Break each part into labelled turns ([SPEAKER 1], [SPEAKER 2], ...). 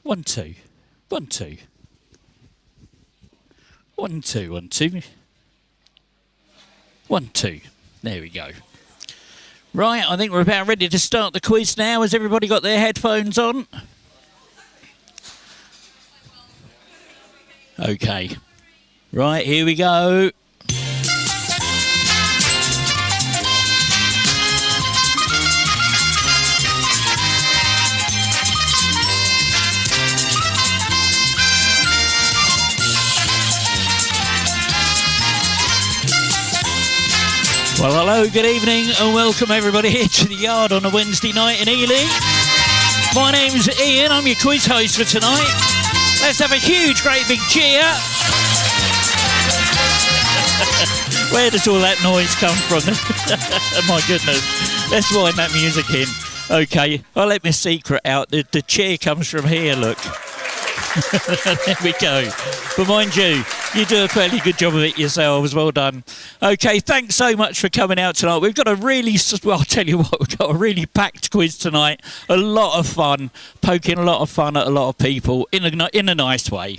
[SPEAKER 1] 1 2 1 2 1 2 1 2 1 2. There we go. Right, I think we're about ready to start the quiz now. Has everybody got their headphones on? Okay. Right, here we go. Well, hello, good evening, and welcome everybody here to the Yard on a Wednesday night in Ely. My name's Ian, I'm your quiz host for tonight. Let's have a huge, great big cheer. Where does all that noise come from? My goodness. Let's wind that music in. Okay, I'll let my secret out. The cheer comes from here, look. There we go. But mind you, you do a fairly good job of it yourselves. Well done. Okay, thanks so much for coming out tonight. We've got a really, well, I'll tell you what, we've got a really packed quiz tonight. A lot of fun, poking a lot of fun at a lot of people in a nice way.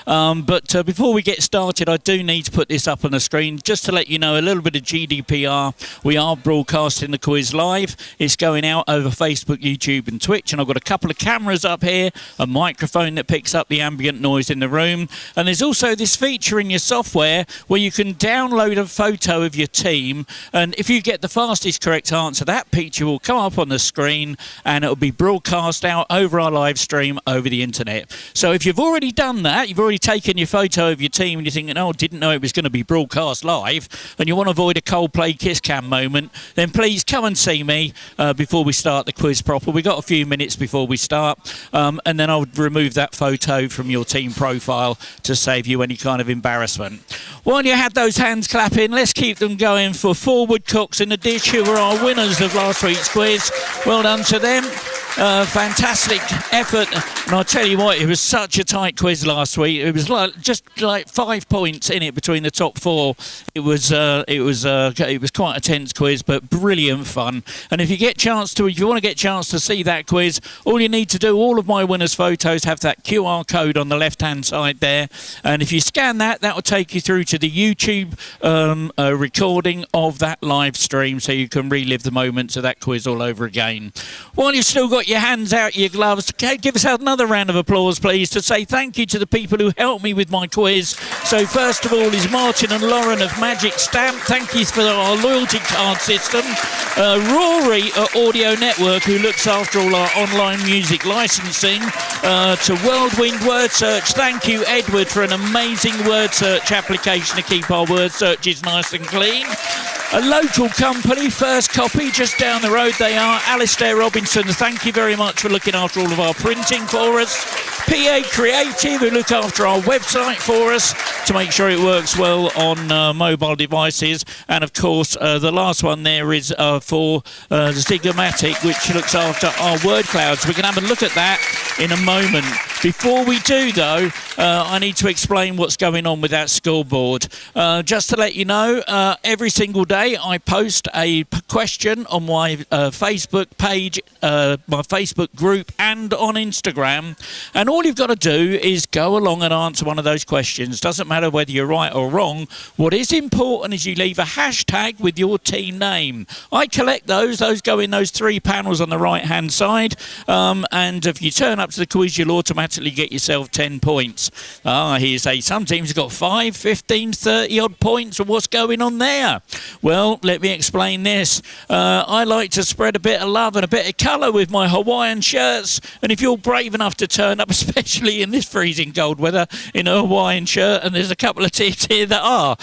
[SPEAKER 1] But before we get started, I do need to put this up on the screen just to let you know a little bit of GDPR. We are broadcasting the quiz live. It's going out over Facebook, YouTube and Twitch, and I've got a couple of cameras up here, a microphone that picks up the ambient noise in the room, and there's also this feature in your software where you can download a photo of your team, and if you get the fastest correct answer, that picture will come up on the screen and it'll be broadcast out over our live stream over the internet. So if you've already done that, you've already taken your photo of your team and you're thinking, oh, didn't know it was going to be broadcast live, and you want to avoid a Coldplay kiss cam moment, then please come and see me before we start the quiz proper. We've got a few minutes before we start, and then I'll remove that photo from your team profile to save you any kind of embarrassment. While you had those hands clapping, let's keep them going for 4 woodcocks in the dish, who were our winners of last week's quiz. Well done to them. Fantastic effort, and I'll tell you what, it was such a tight quiz last week. It was just 5 points in it between the top 4. It was quite a tense quiz, but brilliant fun. And if you want to get a chance to see that quiz, all you need to do, all of my winners' photos have that QR code on the left-hand side there, and if you scan that, that will take you through to the YouTube recording of that live stream, so you can relive the moments of that quiz all over again. While you've still got your hands out your gloves, give us another round of applause, please, to say thank you to the people who helped me with my quiz. So first of all is Martin and Lauren of Magic Stamp. Thank you for our loyalty card system. Rory at Audio Network, who looks after all our online music licensing. To Whirlwind Word Search, thank you, Edward, for an amazing word search application to keep our word searches nice and clean. A local company, First Copy, just down the road they are, Alistair Robinson, thank you very much for looking after all of our printing for us. PA Creative, who look after our website for us to make sure it works well on mobile devices. And of course, the last one there is for Zygomatic, which looks after our Wordcloud. So we can have a look at that in a moment. Before we do, though, I need to explain what's going on with that scoreboard. Just to let you know, every single day I post a question on my Facebook page, my Facebook group, and on Instagram. And all you've got to do is go along and answer one of those questions. Doesn't matter whether you're right or wrong. What is important is you leave a hashtag with your team name. I collect those. Those go in those 3 panels on the right-hand side. And if you turn up to the quiz, you'll automatically get yourself 10 points. Here you say some teams have got 5, 15, 30 odd points. What's going on there? Well, let me explain this. I like to spread a bit of love and a bit of colour with my Hawaiian shirts. And if you're brave enough to turn up, especially in this freezing cold weather, in a Hawaiian shirt, and there's a couple of teams here that are,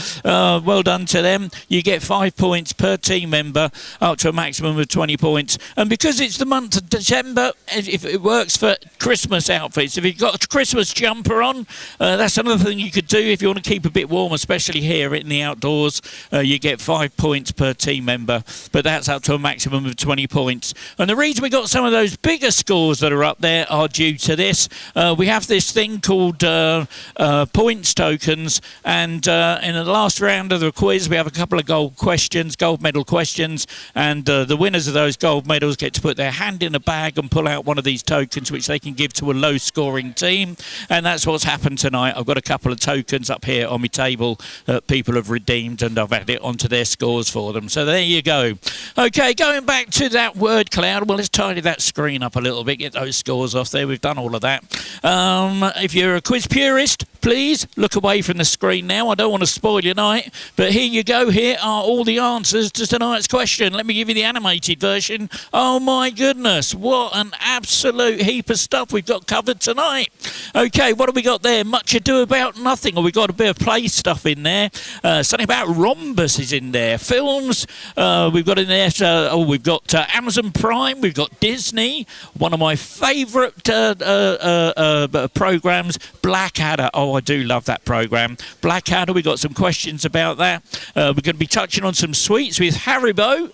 [SPEAKER 1] well done to them. You get 5 points per team member, up to a maximum of 20 points. And because it's the month of December, if it works for Christmas outfits, if you've got a Christmas jumper on, that's another thing you could do if you want to keep a bit warm, especially here in the outdoors. You get 5 points per team member, but that's up to a maximum of 20 points. And the reason we got some of those bigger scores that are up there are due to this. We have this thing called points tokens, and in the last round of the quiz we have a couple of gold medal questions, and the winners of those gold medals get to put their hand in a bag and pull out one of these tokens, which they can give to a low-scoring team, and that's what's happened tonight. I've got a couple of tokens up here on my table that people have redeemed, and I've added it onto their scores for them. So there you go. Okay, going back to that word cloud. Well, let's tidy that screen up a little bit, get those scores off there. We've done all of that. If you're a quiz purist, please look away from the screen now. I don't want to spoil your night, but here you go. Here are all the answers to tonight's question. Let me give you the animated version. Oh my goodness, what an absolute heap of stuff we've got covered tonight. Okay, what have we got there? Much Ado About Nothing, or we've got a bit of play stuff in there. Something about rhombus is in there. Films, we've got in there, we've got Amazon Prime, we've got Disney, one of my favourite programmes, Blackadder. Oh, I do love that programme. Blackadder, we've got some questions about that. We're going to be touching on some sweets with Haribo,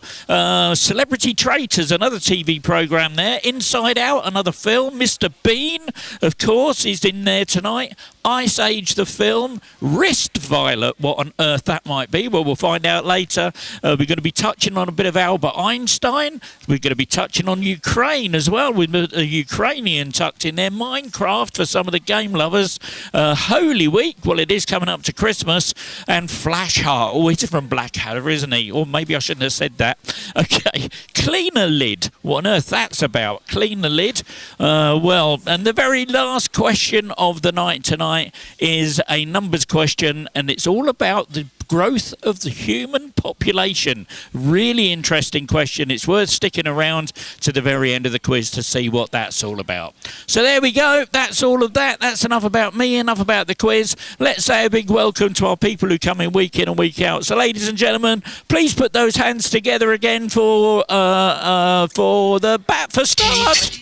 [SPEAKER 1] Celebrity Traitors, another TV programme there. Inside Out, another film. Mr. Bean, of course, is in there tonight. Ice Age, the film. Wrist Violet, what on earth that might be. Well, we'll find out later. We're going to be touching on a bit of Albert Einstein. We're going to be touching on Ukraine as well, with a Ukrainian tucked in there. Minecraft for some of the game lovers. Holy Week, well, it is coming up to Christmas. And Flashheart, oh, he's from Blackadder, isn't he? Or maybe I shouldn't have said that. Okay, Cleaner Lid, what on earth that's about? Cleaner Lid. Well, and the very last question of the night tonight is a numbers question, and it's all about the growth of the human population. Really interesting question. It's worth sticking around to the very end of the quiz to see what that's all about. So there we go. That's all of that. That's enough about me, enough about the quiz. Let's say a big welcome to our people who come in and week out. So ladies and gentlemen, please put those hands together again for the Bat for Start.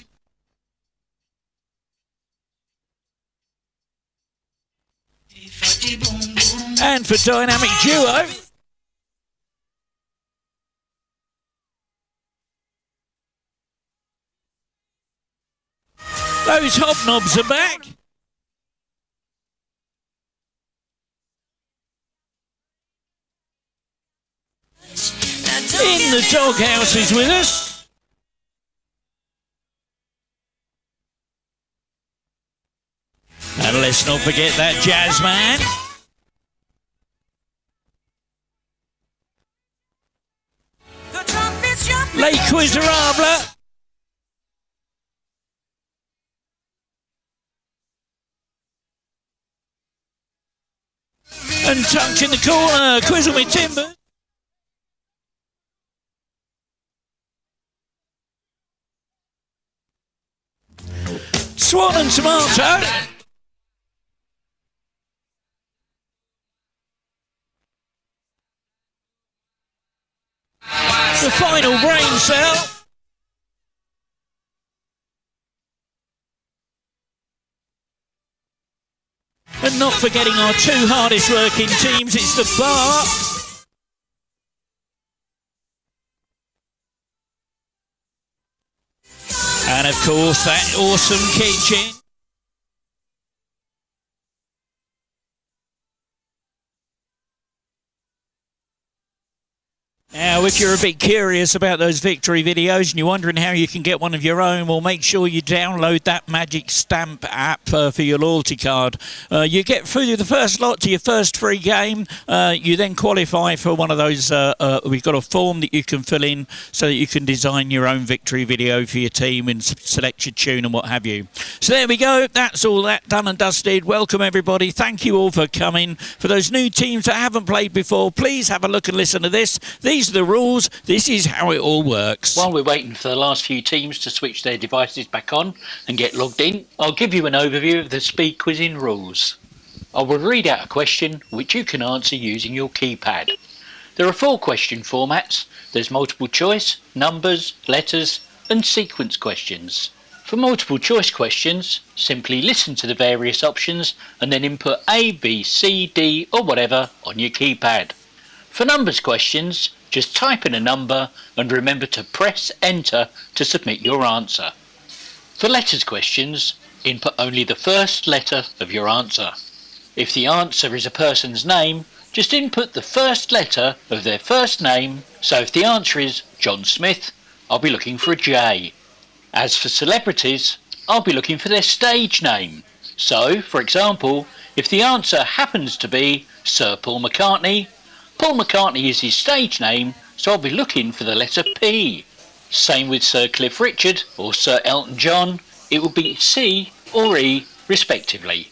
[SPEAKER 1] And for Dynamic Duo. Those hobnobs are back. In the doghouse is with us. And let's not forget that jazz man. Les Quizerables. And tucked in the corner, Quizzle Me Timber. Swan and Tomato. The final brain cell. And not forgetting our two hardest working teams, it's the bar. And of course that awesome kitchen. Now, if you're a bit curious about those victory videos and you're wondering how you can get one of your own, well, make sure you download that Magic Stamp app for your loyalty card. You get through the first lot to your first free game. You then qualify for one of those. We've got a form that you can fill in so that you can design your own victory video for your team and select your tune and what have you. So there we go. That's all that done and dusted. Welcome, everybody. Thank you all for coming. For those new teams that haven't played before, please have a look and listen to this. These are the rules. This is how it all works.
[SPEAKER 2] While we're waiting for the last few teams to switch their devices back on and get logged in, I'll give you an overview of the speed quizzing rules. I will read out a question which you can answer using your keypad. There are 4 question formats. There's multiple choice, numbers, letters and sequence questions. For multiple choice questions, simply listen to the various options and then input A, B, C, D or whatever on your keypad. For numbers questions, just type in a number and remember to press enter to submit your answer. For letters questions, input only the first letter of your answer. If the answer is a person's name, just input the first letter of their first name. So if the answer is John Smith, I'll be looking for a J. As for celebrities, I'll be looking for their stage name. So, for example, if the answer happens to be Sir Paul McCartney is his stage name, so I'll be looking for the letter P. Same with Sir Cliff Richard or Sir Elton John, it will be C or E respectively.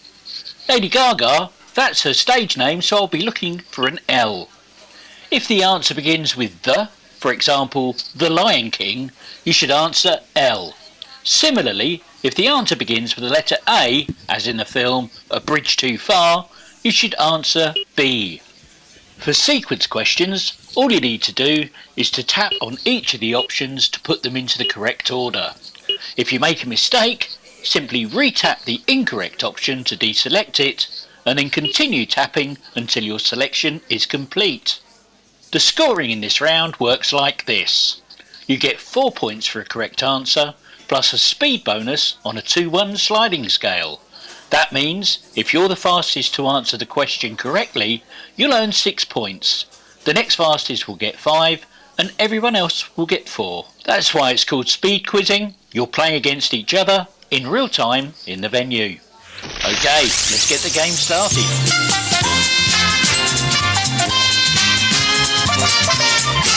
[SPEAKER 2] Lady Gaga, that's her stage name, so I'll be looking for an L. If the answer begins with the, for example, The Lion King, you should answer L. Similarly, if the answer begins with the letter A, as in the film A Bridge Too Far, you should answer B. For sequence questions, all you need to do is to tap on each of the options to put them into the correct order. If you make a mistake, simply re-tap the incorrect option to deselect it, and then continue tapping until your selection is complete. The scoring in this round works like this. You get 4 points for a correct answer, plus a speed bonus on a 2-1 sliding scale. That means if you're the fastest to answer the question correctly, you'll earn 6 points. The next fastest will get 5, and everyone else will get 4. That's why it's called speed quizzing. You'll play against each other in real time in the venue. Okay, let's get the game started.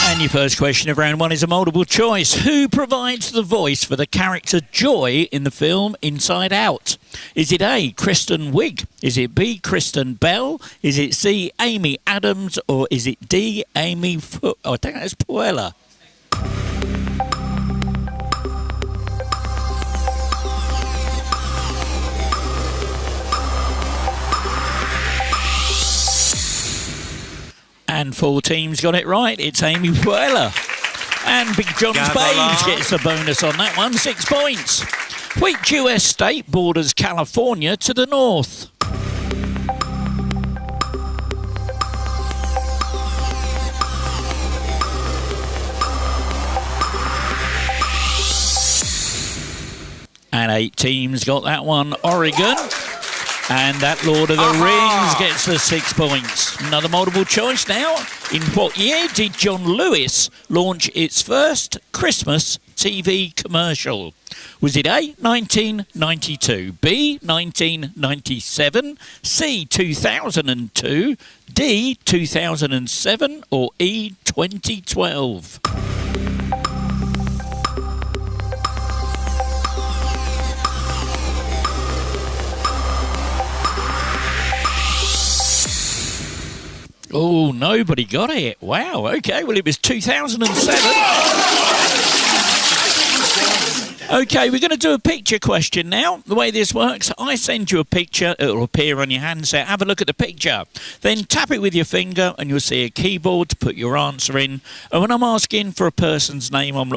[SPEAKER 1] And your first question of round one is a multiple choice. Who provides the voice for the character Joy in the film Inside Out? Is it A, Kristen Wiig? Is it B, Kristen Bell? Is it C, Amy Adams? Or is it D, Amy I think that's Puella. And 4 teams got it right. It's Amy Puella. And Big John's Babes gets a bonus on that one, 6 points. Which US state borders California to the north? And 8 teams got that one, Oregon. And that Lord of the Rings gets the 6 points. Another multiple choice now. In what year did John Lewis launch its first Christmas TV commercial? Was it A, 1992, B, 1997, C, 2002, D, 2007, or E, 2012? Oh, nobody got it. Wow, okay, well, it was 2007. Okay, we're going to do a picture question now. The way this works, I send you a picture, it'll appear on your handset. Have a look at the picture. Then tap it with your finger and you'll see a keyboard to put your answer in. And when I'm asking for a person's name, I'm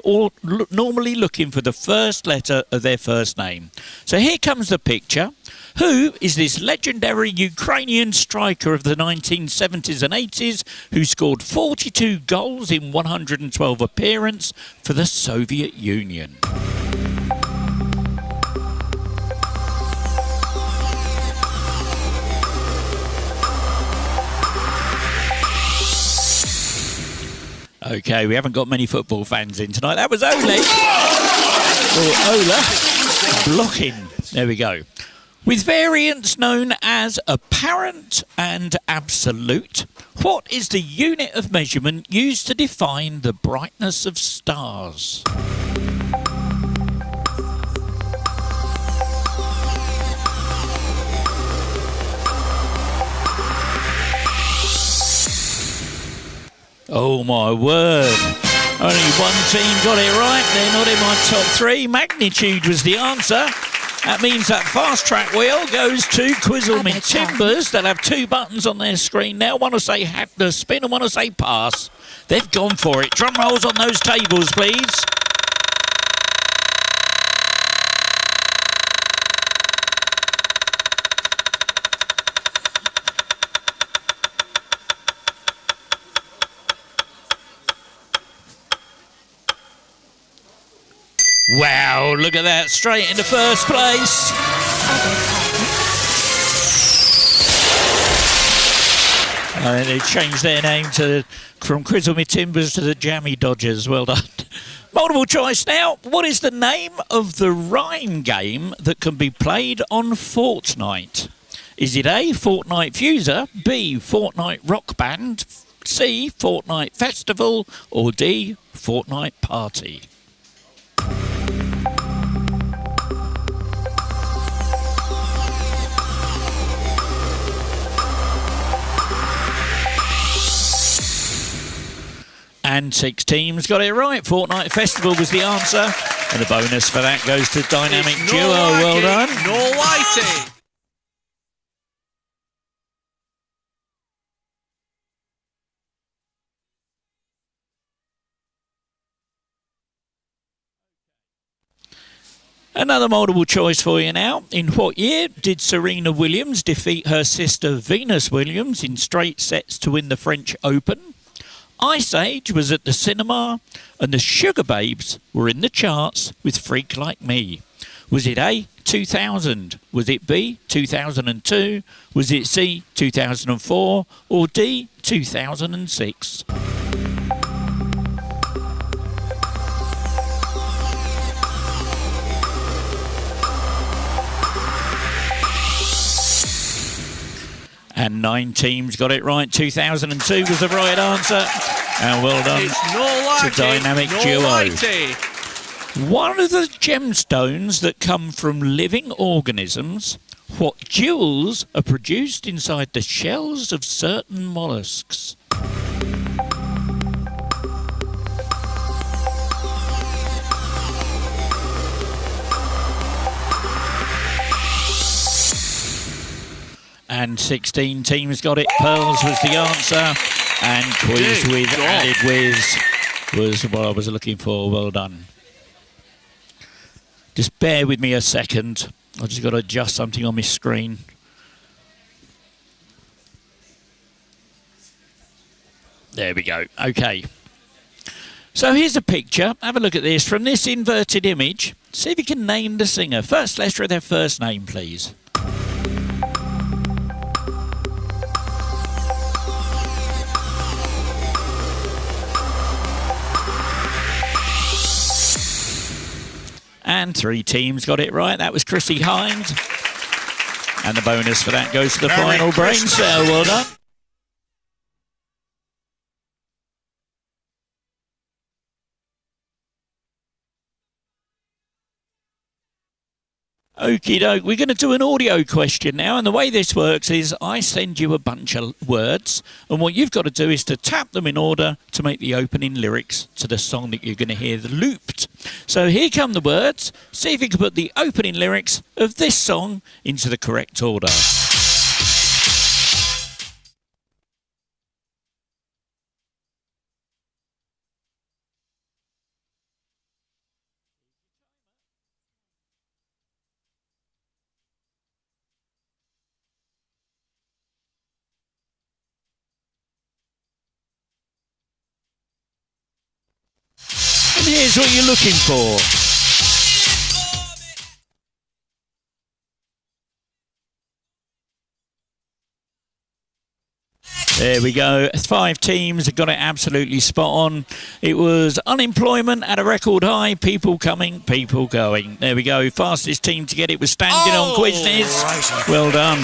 [SPEAKER 1] normally looking for the first letter of their first name. So here comes the picture. Who is this legendary Ukrainian striker of the 1970s and 80s who scored 42 goals in 112 appearances for the Soviet Union? Okay, we haven't got many football fans in tonight. That was Ole. Or Ola. Blocking. There we go. With variants known as apparent and absolute, what is the unit of measurement used to define the brightness of stars? Oh my word. Only one team got it right. They're not in my top 3. Magnitude was the answer. That means that fast track wheel goes to Quizzle Me Timbers. They'll have 2 buttons on their screen now. One will say had the spin and one will say pass. They've gone for it. Drum rolls on those tables, please. Wow, look at that, straight into first place. They changed their name from Quizzle Me Timbers to the Jammy Dodgers. Well done. Multiple choice now. What is the name of the rhyme game that can be played on Fortnite? Is it A, Fortnite Fuser, B, Fortnite Rock Band, C, Fortnite Festival, or D, Fortnite Party? And 6 teams got it right. Fortnite Festival was the answer. And the bonus for that goes to Dynamic Duo. Well done.
[SPEAKER 3] No whitey.
[SPEAKER 1] Another multiple choice for you now. In what year did Serena Williams defeat her sister Venus Williams in straight sets to win the French Open? Ice Age was at the cinema and the Sugar Babes were in the charts with Freak Like Me. Was it A, 2000? Was it B, 2002? Was it C, 2004? Or D, 2006? And 9 teams got it right. 2002 was the right answer. And well done to Dynamic Duo. One of the gemstones that come from living organisms, what jewels are produced inside the shells of certain mollusks? And 16 teams got it. Pearls was the answer. And quiz with added whiz was what I was looking for. Well done. Just bear with me a second. I've just got to adjust something on my screen. There we go. Okay. So here's a picture. Have a look at this. From this inverted image, see if you can name the singer. First letter of their first name, please. And 3 teams got it right. That was Chrissy Hines. And the bonus for that goes to the final brain cell. Well done. Okie doke, we're going to do an audio question now, and the way this works is I send you a bunch of words, and what you've got to do is to tap them in order to make the opening lyrics to the song that you're going to hear looped. So here come the words. See if you can put the opening lyrics of this song into the correct order. And here's what you're looking for. There we go. 5 teams got it absolutely spot on. It was unemployment at a record high. People coming, people going. There we go. Fastest team to get it was standing on Quizness. Well done.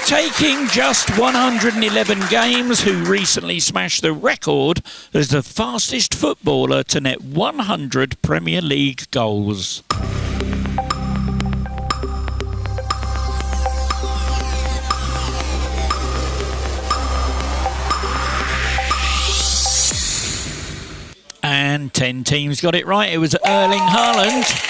[SPEAKER 1] Taking just 111 games, who recently smashed the record as the fastest footballer to net 100 Premier League goals. And 10 teams got it right. It was Erling Haaland.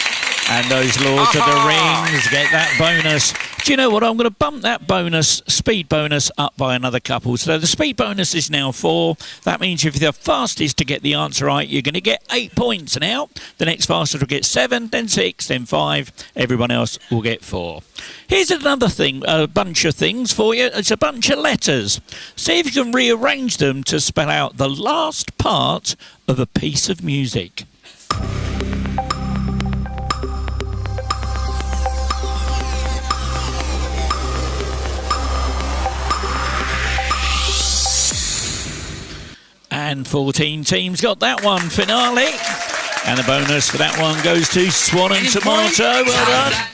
[SPEAKER 1] And those Lords of the Rings get that bonus. Do you know what? I'm going to bump that bonus, speed bonus, up by another couple. So the speed bonus is now 4. That means if you're the fastest to get the answer right, you're going to get 8 points now. The next fastest will get 7, then 6, then 5. Everyone else will get 4. Here's another thing, a bunch of things for you. It's a bunch of letters. See if you can rearrange them to spell out the last part of a piece of music. And 14 teams got that one. Finale. And the bonus for that one goes to Swan and Tomato. Well done.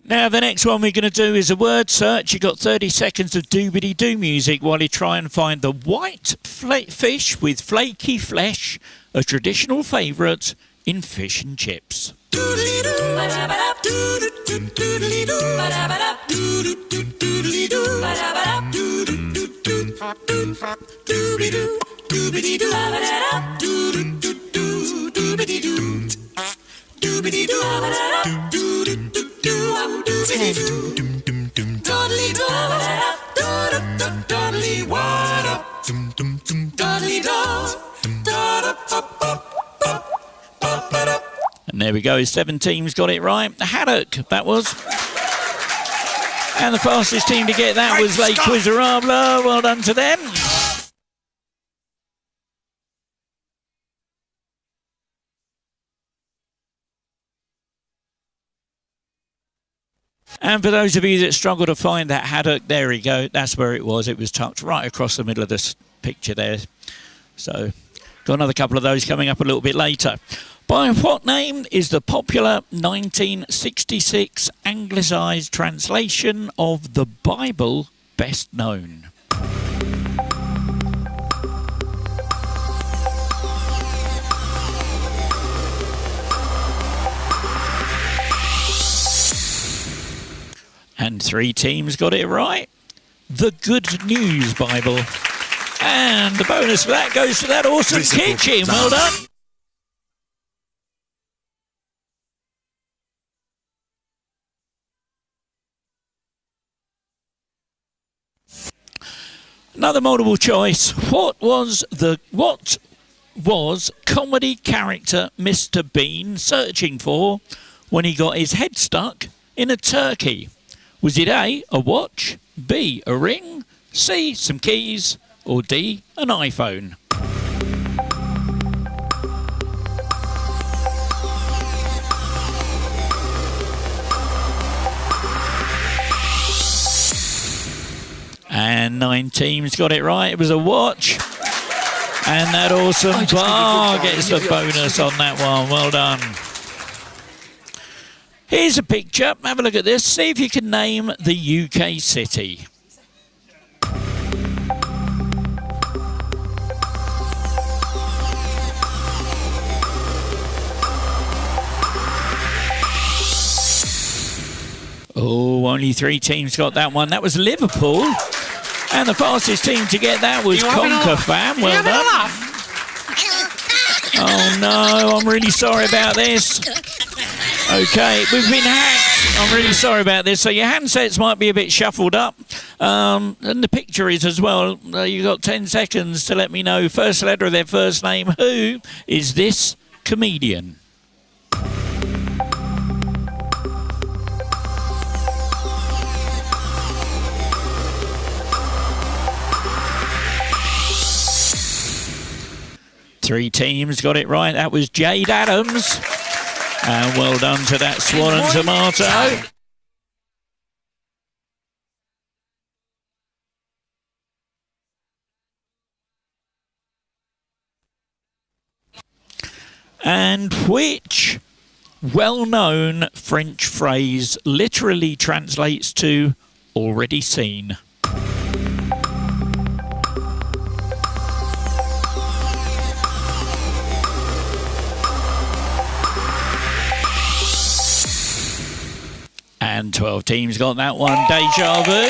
[SPEAKER 1] Now, the next one we're going to do is a word search. You've got 30 seconds of doobity-doo music while you try and find the white fish with flaky flesh, a traditional favourite in fish and chips. And there we go, 7 teams got it right. The haddock, that was. And the fastest team to get that was Lake Quiserable. Well done to them. And for those of you that struggle to find that haddock, there we go. That's where it was. It was tucked right across the middle of this picture there. So, got another couple of those coming up a little bit later. By what name is the popular 1966 anglicised translation of the Bible best known? And 3 teams got it right. The Good News Bible. And the bonus for that goes to that awesome kitchen. Well done. Another multiple choice. What was comedy character Mr. Bean searching for when he got his head stuck in a turkey? Was it A, a watch, B, a ring, C, some keys, or D, an iPhone? And 9 teams got it right. It was a watch. And that awesome bar gets the bonus on that one. Well done. Here's a picture. Have a look at this. See if you can name the UK city. Oh, only 3 teams got that one. That was Liverpool. And the fastest team to get that was Conquer Fam. Well done. Oh no, I'm really sorry about this. Okay, we've been hacked. I'm really sorry about this. So your handsets might be a bit shuffled up. And the picture is as well. You've got 10 seconds to let me know first letter of their first name. Who is this comedian? Three teams got it right. That was Jade Adams. And well done to that Swan and Tomato. And which well-known French phrase literally translates to already seen? And 12 teams got that one. Deja vu.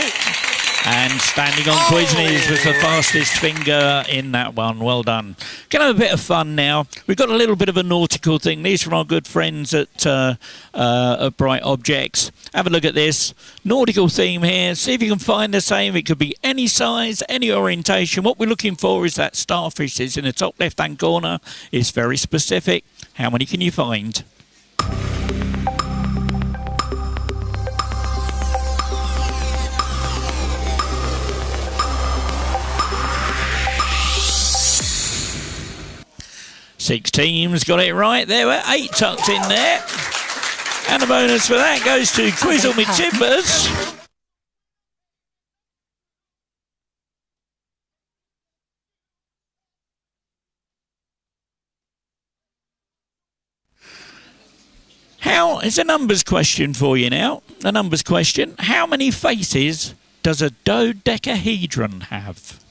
[SPEAKER 1] And standing on Quizney's was the fastest finger in that one. Well done. Can have a bit of fun now. We've got a little bit of a nautical thing. These from our good friends at Bright Objects. Have a look at this. Nautical theme here. See if you can find the same. It could be any size, any orientation. What we're looking for is that starfish is in the top left-hand corner. It's very specific. How many can you find? Six teams got it right. There were 8 tucked in there. And the bonus for that goes to Quizzle Me Timbers. It's a numbers question for you now. A numbers question. How many faces does a dodecahedron have?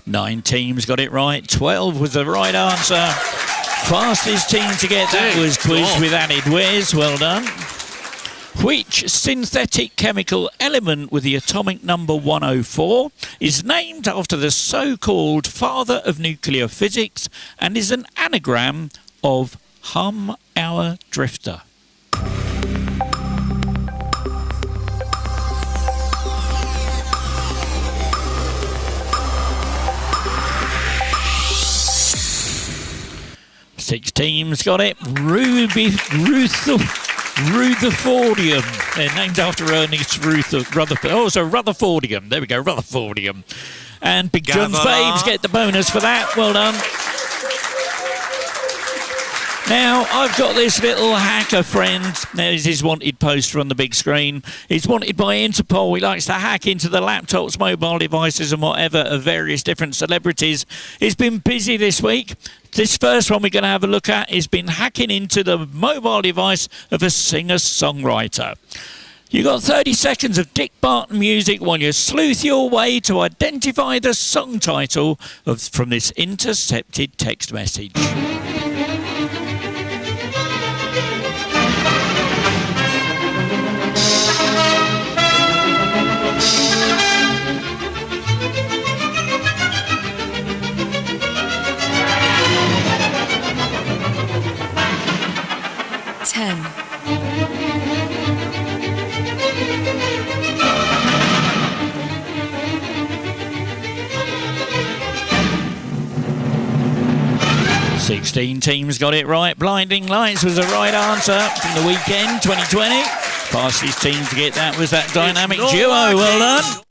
[SPEAKER 1] Nine teams got it right. 12 was the right answer. Fastest team to get that was Quiz with Added Whiz. Well done. Which synthetic chemical element with the atomic number 104 is named after the so-called father of nuclear physics and is an anagram of Hum Our Drifter? Six teams got it. Rutherfordium. They're named after Ernest Rutherford. Oh, so Rutherfordium. There we go, Rutherfordium. And Big John's Babes get the bonus for that. Well done. Now, I've got this little hacker friend. There's his wanted poster on the big screen. He's wanted by Interpol. He likes to hack into the laptops, mobile devices and whatever of various different celebrities. He's been busy this week. This first one we're going to have a look at has been hacking into the mobile device of a singer-songwriter. You've got 30 seconds of Dick Barton music while you sleuth your way to identify the song title from this intercepted text message.
[SPEAKER 3] 10.
[SPEAKER 1] 16 teams got it right. Blinding Lights was the right answer from the weekend 2020. Fastest team to get that was that dynamic duo. Well done.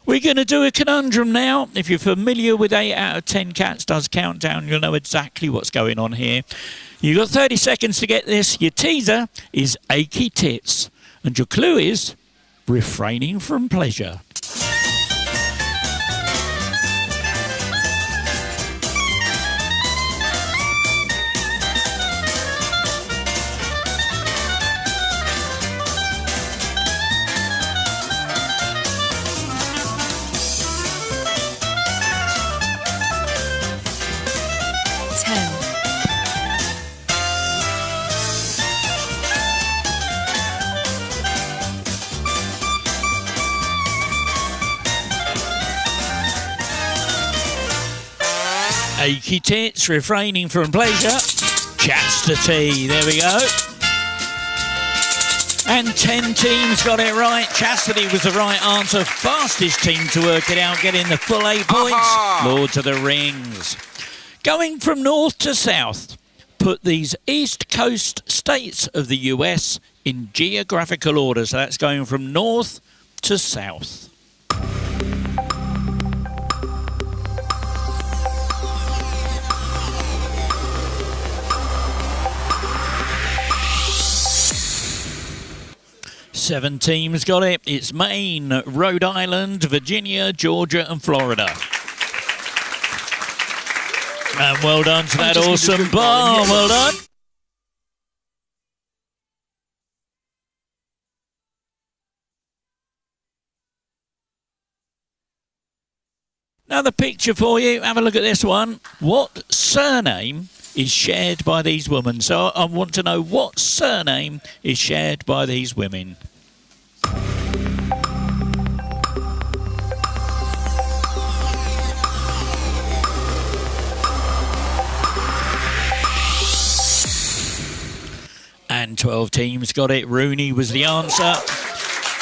[SPEAKER 1] We're going to do a conundrum now. If you're familiar with 8 out of 10 Cats Does Countdown, you'll know exactly what's going on here. You've got 30 seconds to get this. Your teaser is achy tits. And your clue is refraining from pleasure. Achy tits, refraining from pleasure, chastity. There we go. And 10 teams got it right. Chastity was the right answer. Fastest team to work it out, getting the full 8 points. Lords of the Rings. Going from north to south, put these East Coast states of the US in geographical order. So that's going from north to south. Seven teams got it. It's Maine, Rhode Island, Virginia, Georgia and Florida. And well done to that awesome bar. Well done. Now the picture for you. Have a look at this one. What surname is shared by these women? So I want to know what surname is shared by these women. And 12 teams got it. Rooney was the answer.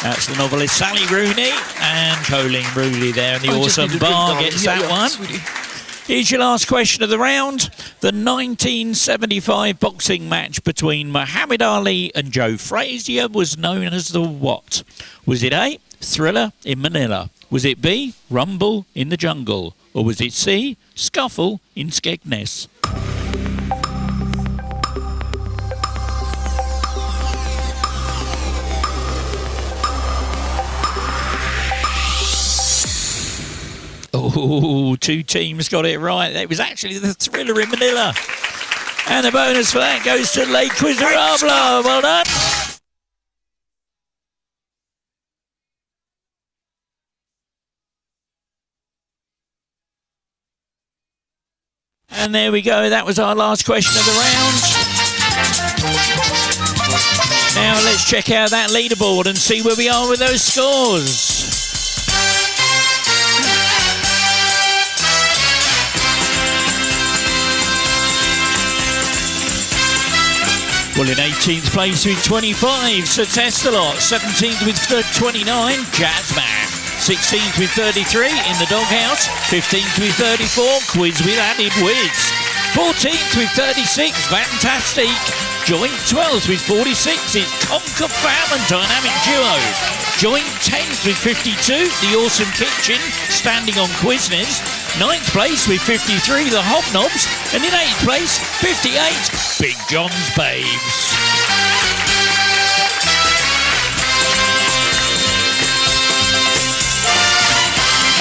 [SPEAKER 1] That's the novelist Sally Rooney and Colleen Rooney there. And the awesome bar gets that one. Sweetie. Here's your last question of the round. The 1975 boxing match between Muhammad Ali and Joe Frazier was known as the what? Was it A, Thriller in Manila? Was it B, Rumble in the Jungle? Or was it C, Scuffle in Skegness? Oh, two teams got it right. It was actually the Thriller in Manila. And the bonus for that goes to Lake Quizarabla. Well done. And there we go. That was our last question of the round. Now let's check out that leaderboard and see where we are with those scores. Well, in 18th place with 25, Sir Testalot. 17th with 29, Jazzman. 16th with 33, In the Doghouse. 15th with 34, Quiz with Added Wiz. 14th with 36, Fantastic. Joint 12th with 46 is Conquer Fam and Dynamic Duo. Joint 10th with 52, The Awesome Kitchen, standing on Quizness. 9th place with 53, The Hobnobs. And in 8th place, 58, Big John's Babes.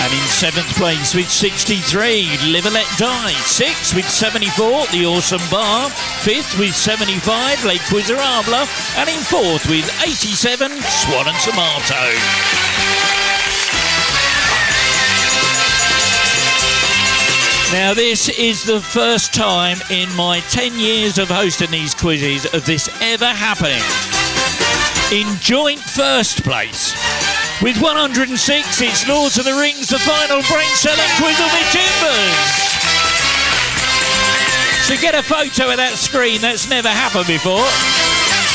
[SPEAKER 1] And in 7th place with 63, Live and Let Die. 6th with 74, The Awesome Bar. 5th with 75, Lake Quizarabla. And in 4th with 87, Swan and Tomato. Now, this is the first time in my 10 years of hosting these quizzes of this ever happening. In joint first place, with 106, it's Lords of the Rings, the final brain-selling quiz of the Timbers. So get a photo of that screen, that's never happened before.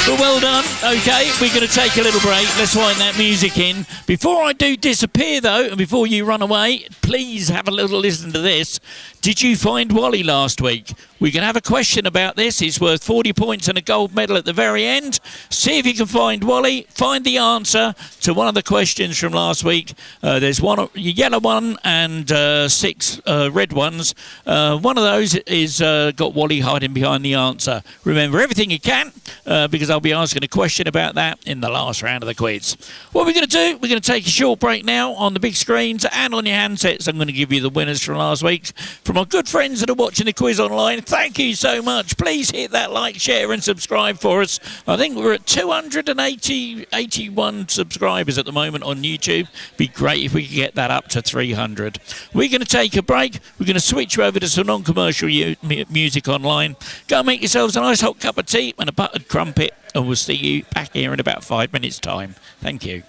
[SPEAKER 1] But well done. Okay, we're going to take a little break. Let's wind that music in. Before I do disappear, though, and before you run away, please have a little listen to this. Did you find Wally last week? We can have a question about this. It's worth 40 points and a gold medal at the very end. See if you can find Wally. Find the answer to one of the questions from last week. There's one yellow one and 6 red ones. One of those is got Wally hiding behind the answer. Remember everything you can because I'll be asking a question about that in the last round of the quiz. What we're going to do, we're going to take a short break now on the big screens and on your handsets. I'm going to give you the winners from last week. From our good friends that are watching the quiz online, thank you so much. Please hit that like, share and subscribe for us. I think we're at 281 subscribers at the moment on YouTube. Be great if we could get that up to 300. We're going to take a break. We're going to switch over to some non-commercial music online. Go and make yourselves a nice hot cup of tea and a buttered crumpet, and we'll see you back here in about 5 minutes' time. Thank you.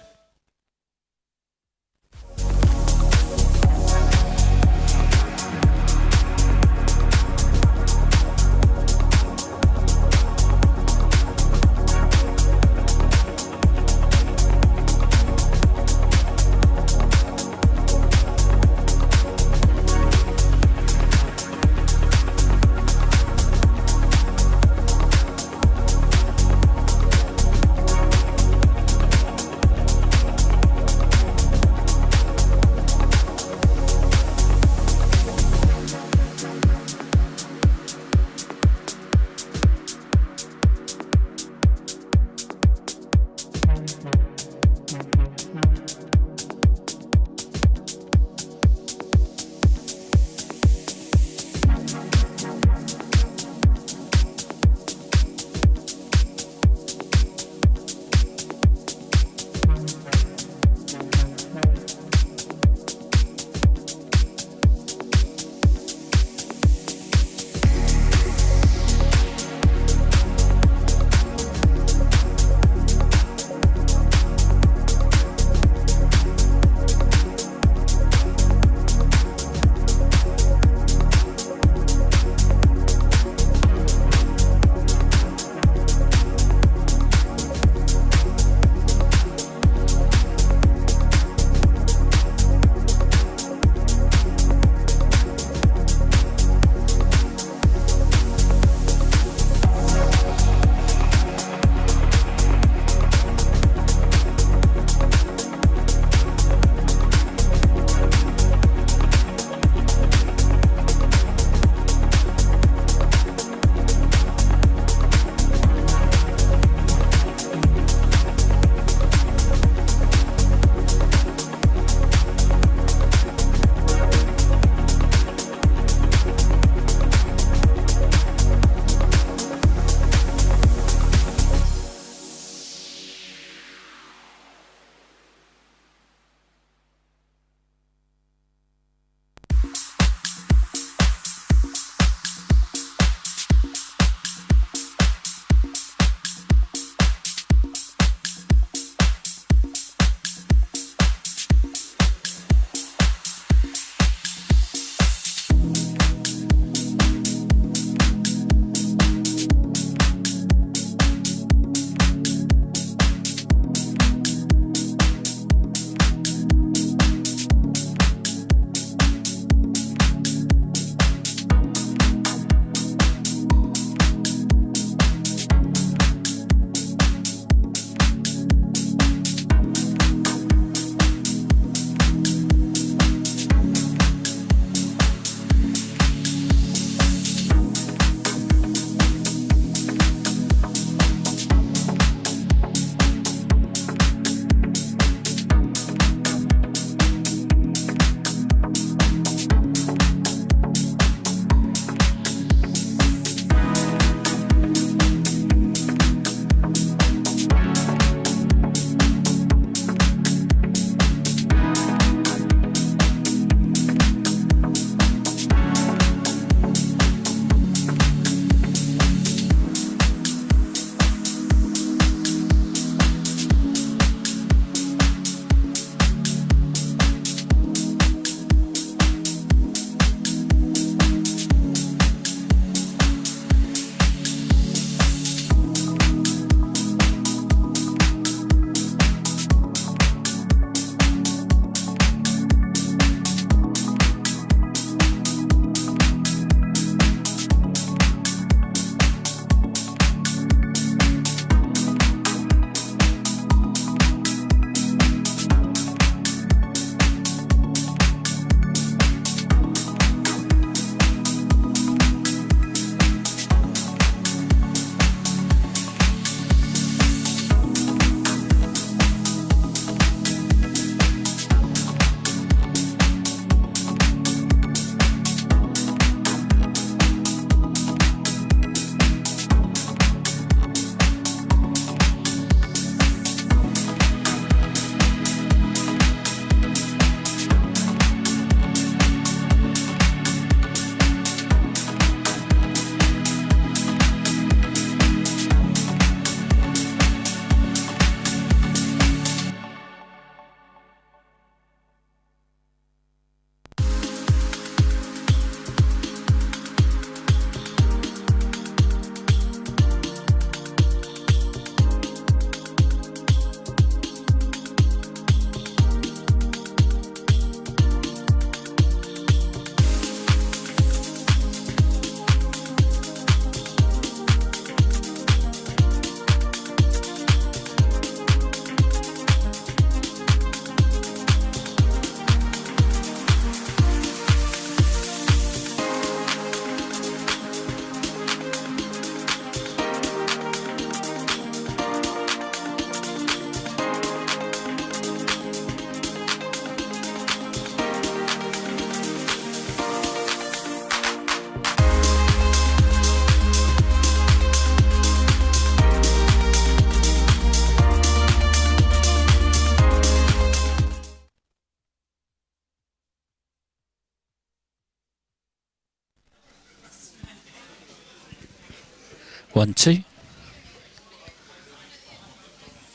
[SPEAKER 1] 1, 2.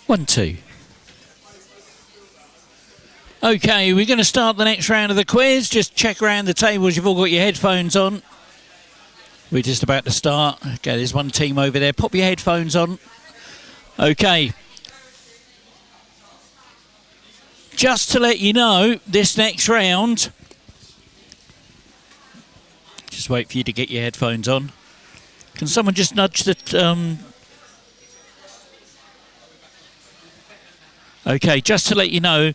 [SPEAKER 1] 1, 2. Okay, we're going to start the next round of the quiz. Just check around the tables. You've all got your headphones on. We're just about to start. Okay, there's one team over there. Pop your headphones on. Okay. Just to let you know, this next round... Just wait for you to get your headphones on. Can someone just nudge the... Okay, just to let you know...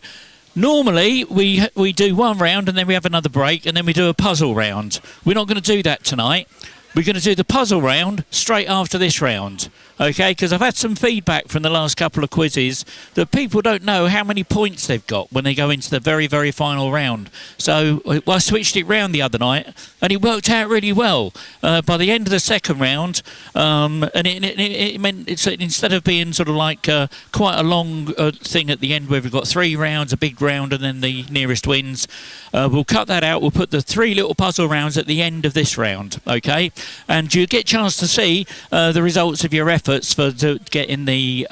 [SPEAKER 1] Normally, we do one round and then we have another break and then we do a puzzle round. We're not going to do that tonight. We're going to do the puzzle round straight after this round. Okay, because I've had some feedback from the last couple of quizzes that people don't know how many points they've got when they go into the very, very final round. So I switched it round the other night and it worked out really well. By the end of the second round, and it meant it's instead of being sort of like quite a long thing at the end where we've got 3 rounds, a big round and then the nearest wins, we'll cut that out. We'll put the 3 little puzzle rounds at the end of this round, okay? And you get a chance to see the results of your efforts for getting the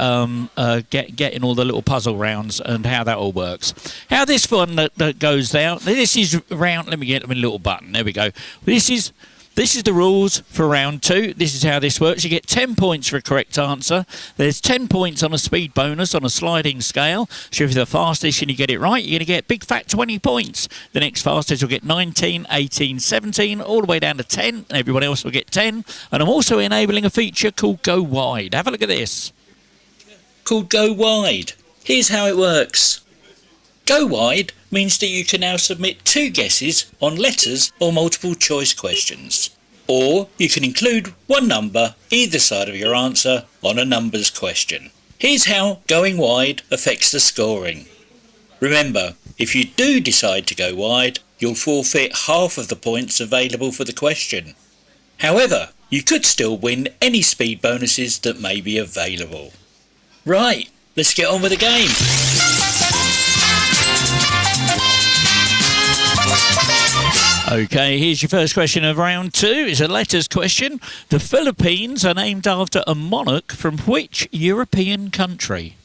[SPEAKER 1] getting all the little puzzle rounds and how that all works. How this one that goes down. This is round. Let me get them in a little button. There we go. This is the rules for round 2. This is how this works. You get 10 points for a correct answer. There's 10 points on a speed bonus on a sliding scale. So if you're the fastest and you get it right, you're going to get big fat 20 points. The next fastest will get 19, 18, 17, all the way down to 10. And everyone else will get 10. And I'm also enabling a feature called Go Wide. Have a look at this. Called Go Wide. Here's how it works. Go Wide means that you can now submit 2 guesses on letters or multiple choice questions. Or you can include 1 number either side of your answer on a numbers question. Here's how going wide affects the scoring. Remember, if you do decide to go wide, you'll forfeit half of the points available for the question. However, you could still win any speed bonuses that may be available. Right, let's get on with the game. Okay, here's your first question of round 2. It's a letters question. The Philippines are named after a monarch from which European country?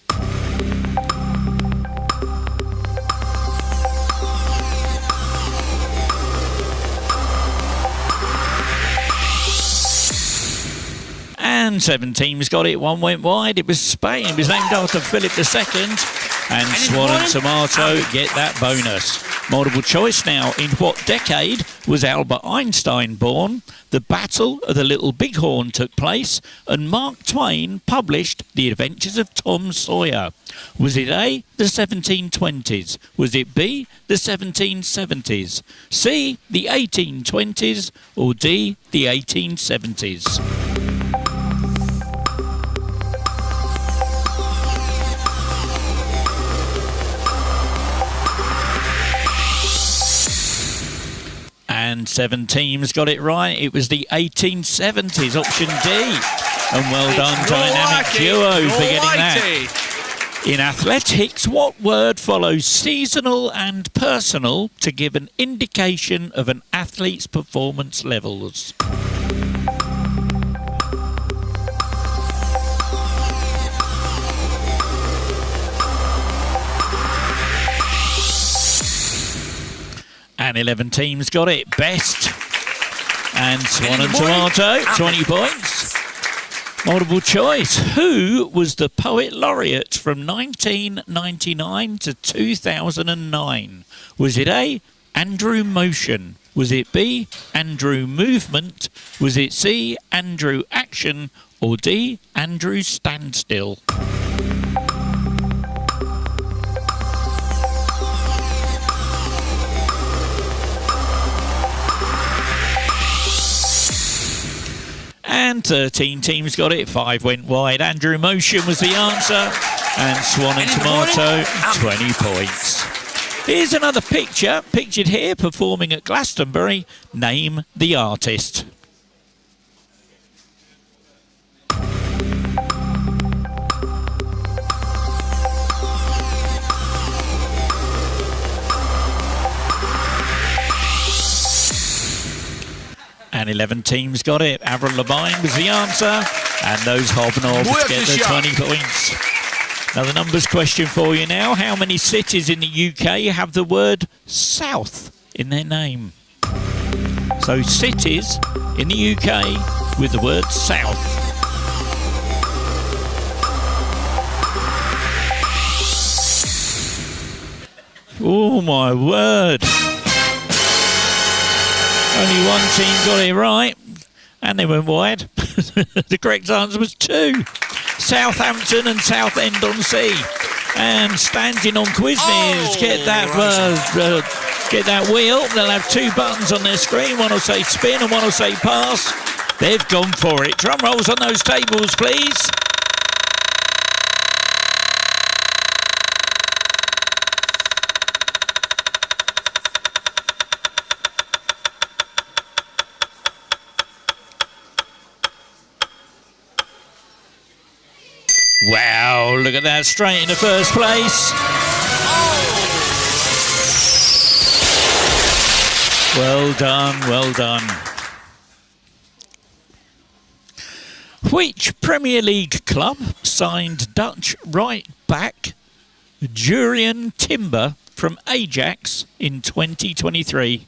[SPEAKER 1] And 7 teams got it. 1 went wide. It was Spain. It was named after Philip II. And Swan and Tomato get that bonus. Multiple choice now. In what decade was Albert Einstein born? The Battle of the Little Bighorn took place and Mark Twain published The Adventures of Tom Sawyer. Was it A, the 1720s? Was it B, the 1770s? C, the 1820s? Or D, the 1870s? And 7 teams got it right. It was the 1870s, option D. And well done, Dynamic Duo, for getting that. In athletics, what word follows seasonal and personal to give an indication of an athlete's performance levels? And 11 teams got it. Best. And Swan and Tomato, 20 points. Multiple choice. Who was the Poet Laureate from 1999 to 2009? Was it A, Andrew Motion? Was it B, Andrew Movement? Was it C, Andrew Action? Or D, Andrew Standstill? And 13 teams got it. 5 went wide. Andrew Motion was the answer. And Swan and Tomato, 20 points. Here's another picture. Pictured here, performing at Glastonbury. Name the artist. And 11 teams got it. Avril Lavigne was the answer. And those hobnobs
[SPEAKER 3] Work
[SPEAKER 1] get
[SPEAKER 3] the
[SPEAKER 1] the
[SPEAKER 3] shot.
[SPEAKER 1] 20 points. Another numbers question for you now. How many cities in the UK have the word South in their name? So cities in the UK with the word South. Oh my word. Only one team got it right. And they went wide. The correct answer was 2. Southampton and Southend-on-Sea. And standing on Quizniz, get that wheel. They'll have 2 buttons on their screen. One will say spin and one will say pass. They've gone for it. Drum rolls on those tables, please. Wow, look at that, straight into first place. Well done, well done. Which Premier League club signed Dutch right back Jurien Timber from Ajax in 2023?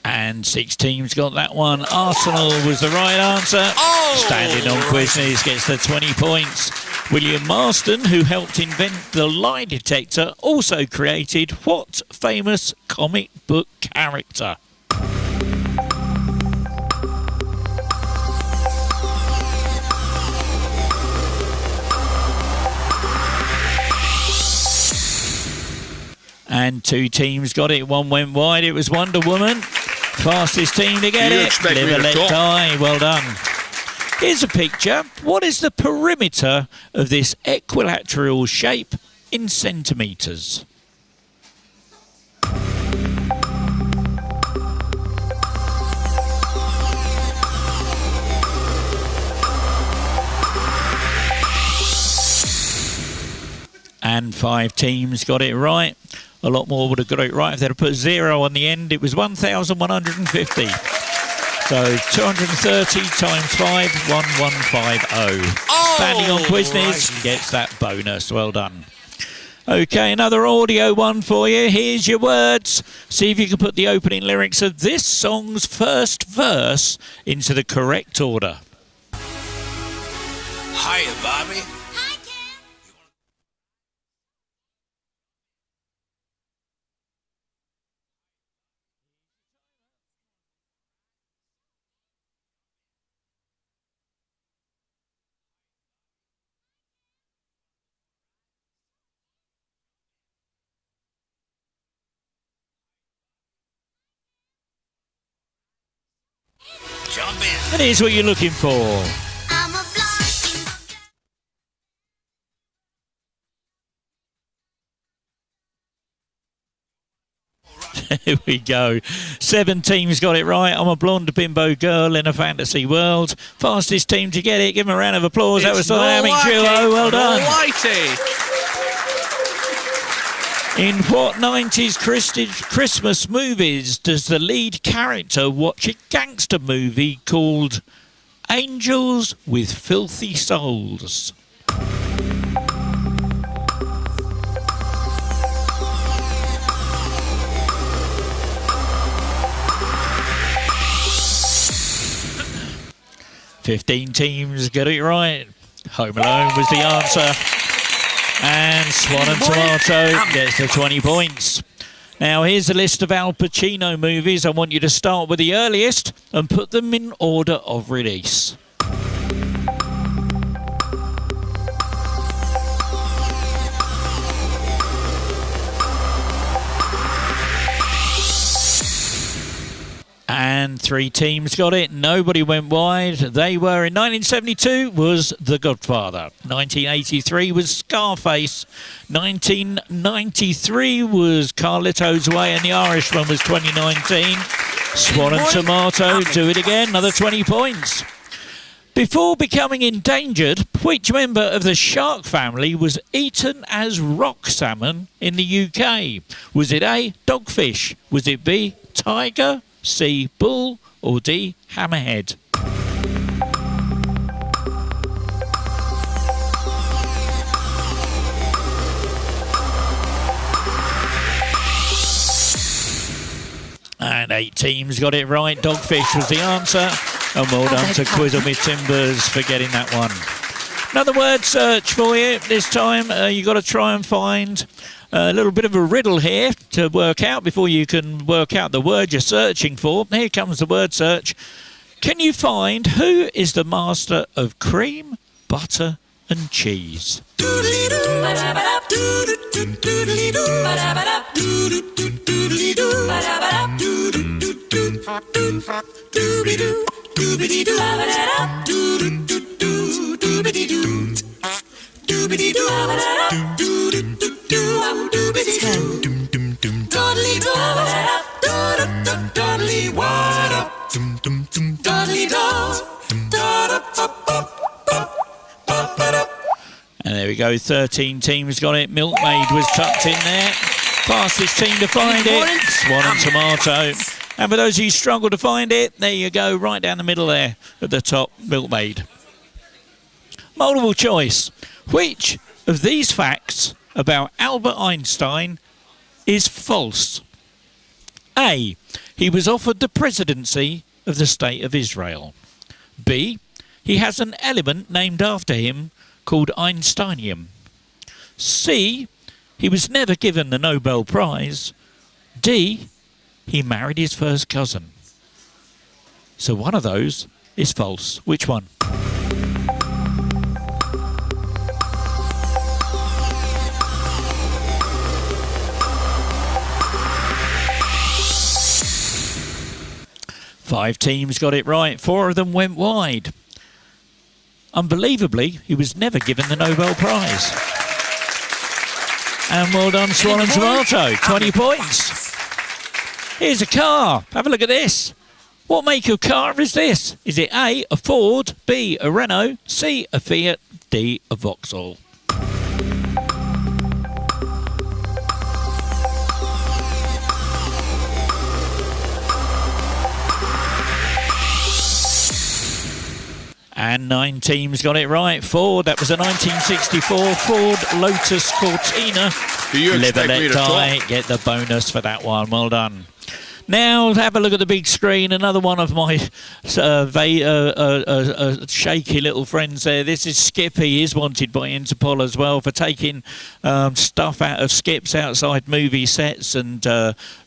[SPEAKER 1] And 6 teams got that one. Arsenal was the right answer. Standing on Quizniz gets the 20 points. William Marston, who helped invent the lie detector, also created what famous comic book character? And 2 teams got it. 1 went wide. It was Wonder Woman. Fastest team to get it. Live and let die. Well done. Here's a picture. What is the perimeter of this equilateral shape in centimetres? And 5 teams got it right. A lot more would have got it right if they'd have put 0 on the end. It was 1,150. So 230 times 5, 1150. Standing on Quizniz gets that bonus. Well done. Okay, another audio one for you. Here's your words. See if you can put the opening lyrics of this song's first verse into the correct order.
[SPEAKER 3] Hiya, Bobby. Jump in.
[SPEAKER 1] And here's what you're looking for. Here we go. 7 teams got it right. I'm a blonde bimbo girl in a fantasy world. Fastest team to get it. Give them a round of applause. That was Dynamic Duo. Well done. In what 90s Christmas movies does the lead character watch a gangster movie called Angels with Filthy Souls? "15 teams got it right. Home Alone was the answer. And Swan and Tomato gets the 20 points. Now, here's a list of Al Pacino movies. I want you to start with the earliest and put them in order of release. And 3 teams got it. Nobody went wide. They were in 1972 was The Godfather. 1983 was Scarface. 1993 was Carlito's Way, and The Irishman was 2019. Swan and Tomato do it again. Another 20 points. Before becoming endangered, which member of the shark family was eaten as rock salmon in the UK? Was it A, dogfish? Was it B, tiger? C, bull? Or D, hammerhead? And 8 teams got it right. Dogfish was the answer. And well done to Quizzle Me Timbers for getting that one. Another word search for you. This time you've got to try and find a little bit of a riddle here to work out before you can work out the word you're searching for. Here comes the word search. Can you find who is the master of cream, butter and cheese? And there we go, 13 teams got it. Milkmaid was tucked in there. Fastest team to find it, Swan and Tomato. And for those of you who struggle to find it, there you go, right down the middle there at the top, Milkmaid. Multiple choice. Which of these facts about Albert Einstein is false? A. He was offered the presidency of the State of Israel. B. He has an element named after him called Einsteinium. C. He was never given the Nobel Prize. D. He married his first cousin. So one of those is false. Which one? Five teams got it right. 4 of them went wide. Unbelievably, he was never given the Nobel Prize. And well done, Swan and Tomato. 20 points. Here's a car. Have a look at this. What make of car is this? Is it A, a Ford, B, a Renault, C, a Fiat, D, a Vauxhall? And 9 teams got it right. Ford, that was a 1964 Ford Lotus Cortina.
[SPEAKER 4] Do you
[SPEAKER 1] Live
[SPEAKER 4] expect
[SPEAKER 1] and
[SPEAKER 4] me
[SPEAKER 1] let
[SPEAKER 4] to
[SPEAKER 1] die.
[SPEAKER 4] talk?
[SPEAKER 1] Get the bonus for that one. Well done. Now, have a look at the big screen. Another one of my shaky little friends there. This is Skippy. He's wanted by Interpol as well for taking stuff out of Skips outside movie sets and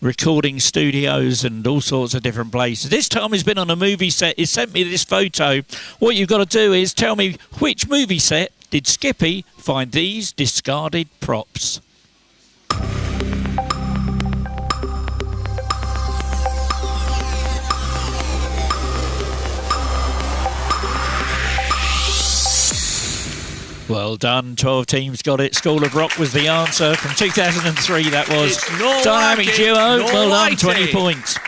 [SPEAKER 1] recording studios and all sorts of different places. This time he's been on a movie set. He sent me this photo. What you've got to do is tell me which movie set did Skippy find these discarded props. Well done, 12 teams got it. School of Rock was the answer from 2003. That was Dynamic Duo. Well done, 20 points.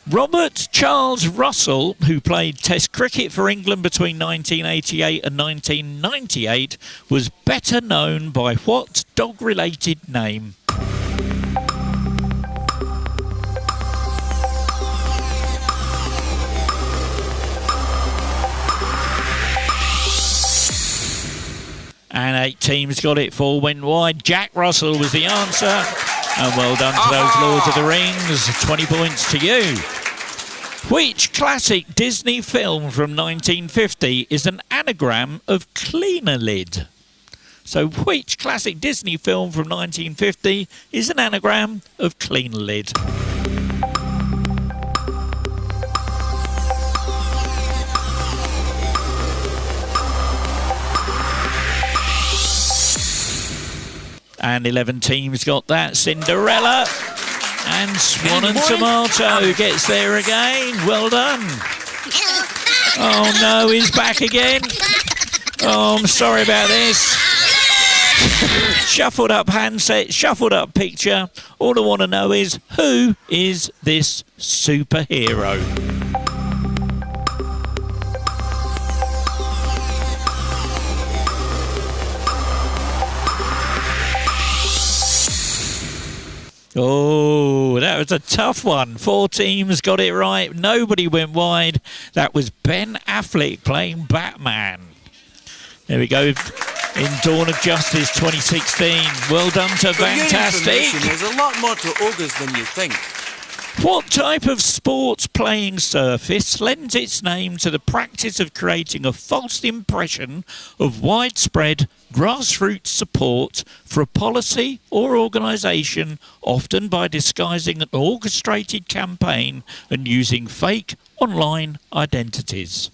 [SPEAKER 1] Robert Charles Russell, who played Test cricket for England between 1988 and 1998, was better known by what dog-related name? And 8 teams got it. 4 went wide. Jack Russell was the answer. And well done to those Lords of the Rings. 20 points to you. Which classic Disney film from 1950 is an anagram of cleaner lid? So which classic Disney film from 1950 is an anagram of cleaner lid? And 11 teams got that. Cinderella. And Swan and Tomato gets there again. Well done. Oh no, he's back again. Oh, I'm sorry about this. Shuffled up handset, shuffled up picture. All I want to know is, who is this superhero? Oh, that was a tough one. 4 teams got it right. Nobody went wide. That was Ben Affleck playing Batman. There we go. In Dawn of Justice 2016. Well done to Fantastic.
[SPEAKER 3] There's a lot more to ogres than you think.
[SPEAKER 1] What type of sports playing surface lends its name to the practice of creating a false impression of widespread grassroots support for a policy or organisation, often by disguising an orchestrated campaign and using fake online identities?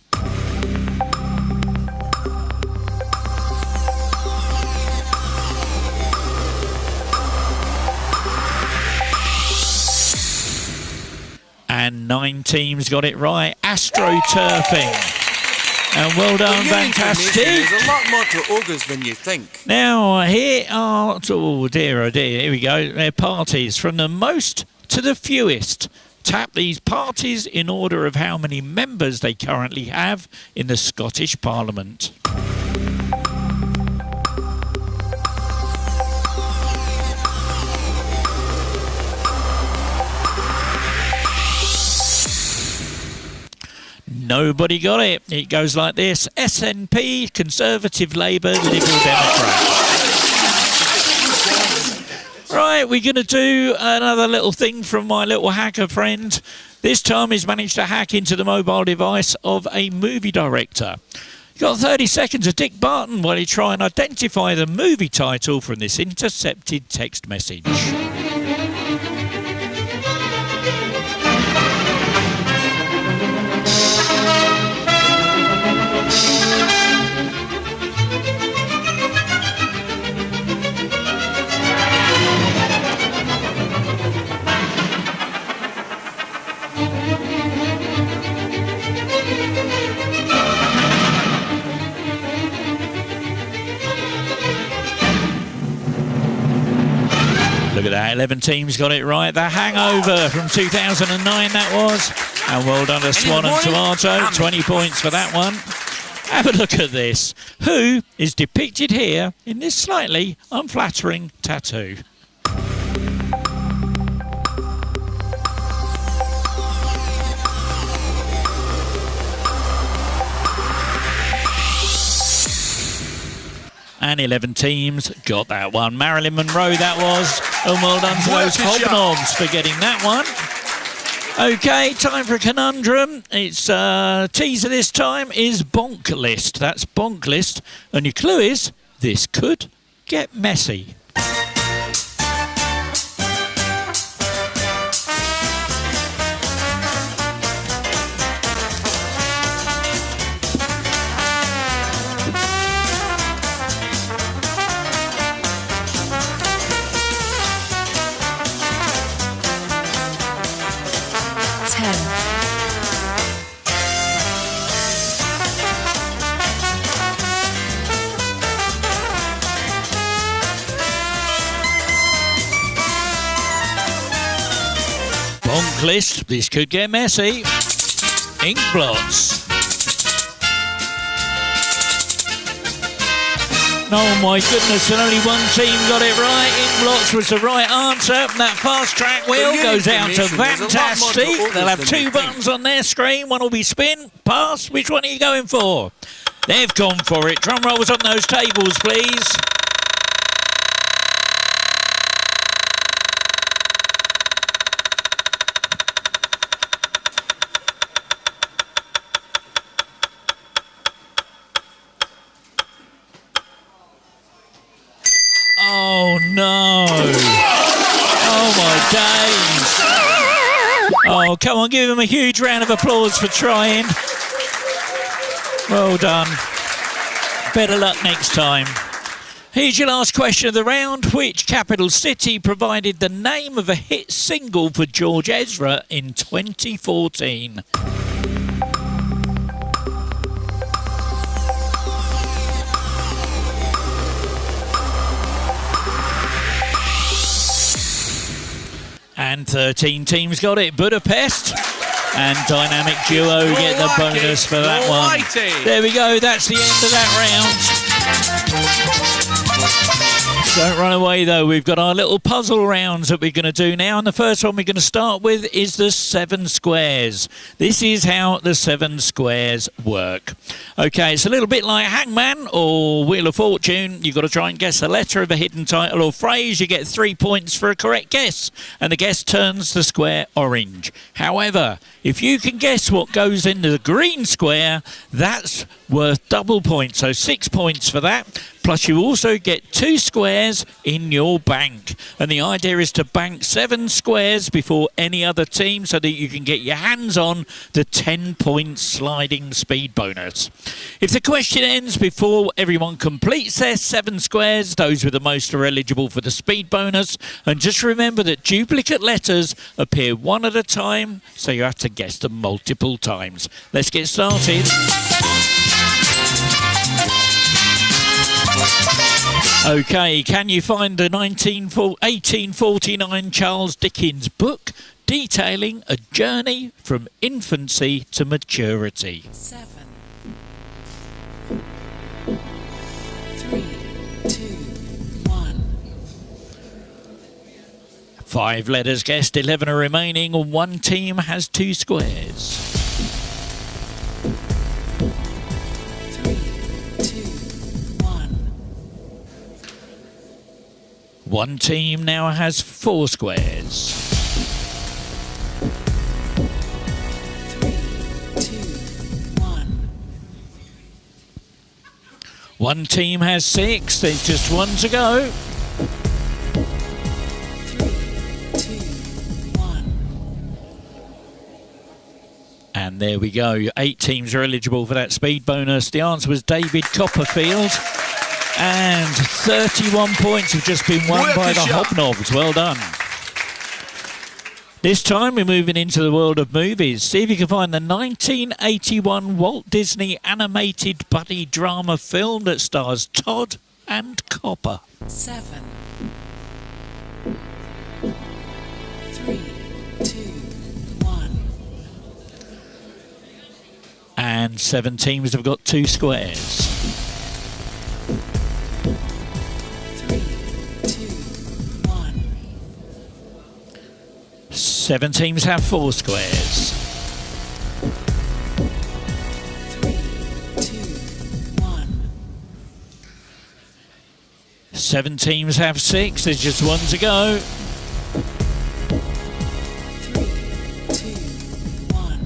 [SPEAKER 1] And 9 teams got it right. AstroTurfing. And well done, Fantastic.
[SPEAKER 3] There's a lot more to ogres than you think.
[SPEAKER 1] Now, here are... Oh, dear, here we go. They're parties from the most to the fewest. Tap these parties in order of how many members they currently have in the Scottish Parliament. Nobody got it. It goes like this. SNP, Conservative Labour, Liberal Democrat. Right, we're going to do another little thing from my little hacker friend. This time he's managed to hack into the mobile device of a movie director. You've got 30 seconds of Dick Barton while you try and identify the movie title from this intercepted text message. Look at that, 11 teams got it right. The Hangover from 2009, that was. And well done to Swan and Tomato, 20 points for that one. Have a look at this. Who is depicted here in this slightly unflattering tattoo? And 11 teams got that one. Marilyn Monroe, that was. And well done to those hobnobs for getting that one. OK, time for a conundrum. It's teaser this time is Bonk List. That's Bonk List. And your clue is, this could get messy. Bonk List, this could get messy. Ink blots. Oh my goodness, and only one team got it right. Ink blots was the right answer. That fast track wheel goes out to Fantastic. They'll have 2 buttons on their screen. One will be spin, pass. Which one are you going for? They've gone for it. Drum rolls on those tables, please. Oh no! Oh my days! Oh, come on, give him a huge round of applause for trying. Well done. Better luck next time. Here's your last question of the round. Which capital city provided the name of a hit single for George Ezra in 2014? And 13 teams got it. Budapest and Dynamic Duo get the bonus for that one. There we go. That's the end of that round. Don't run away though, we've got our little puzzle rounds that we're going to do now, and the first one we're going to start with is the 7 squares. This is how the 7 squares work. Okay, it's a little bit like Hangman or Wheel of Fortune. You've got to try and guess the letter of a hidden title or phrase. You get 3 points for a correct guess, and the guess turns the square orange. However, if you can guess what goes into the green square, that's worth double points, so 6 points for that. Plus you also get 2 squares in your bank. And the idea is to bank 7 squares before any other team so that you can get your hands on the 10-point sliding speed bonus. If the question ends before everyone completes their 7 squares, those with the most are eligible for the speed bonus. And just remember that duplicate letters appear one at a time, so you have to guess them multiple times. Let's get started. Okay, can you find the 1849 Charles Dickens book detailing a journey from infancy to maturity?
[SPEAKER 4] 7, 3, 2, 1.
[SPEAKER 1] 5 letters guessed, 11 are remaining, and one team has 2 squares.
[SPEAKER 4] 3, 2, 1.
[SPEAKER 1] One team now has 4 squares.
[SPEAKER 4] 3, 2, 1.
[SPEAKER 1] One team has 6, there's just 1 to go.
[SPEAKER 4] 3, 2, 1.
[SPEAKER 1] And there we go, 8 teams are eligible for that speed bonus. The answer was David Copperfield. And 31 points have just been won by the Hobnobs. Well done. This time we're moving into the world of movies. See if you can find the 1981 Walt Disney animated buddy drama film that stars Todd and Copper.
[SPEAKER 4] 7, 3, 2, 1.
[SPEAKER 1] And 7 teams have got 2 squares.
[SPEAKER 4] 3, 2, 1.
[SPEAKER 1] 7 teams have 4 squares.
[SPEAKER 4] 3, 2, 1.
[SPEAKER 1] 7 teams have 6, there's just 1 to go.
[SPEAKER 4] 3, 2, 1.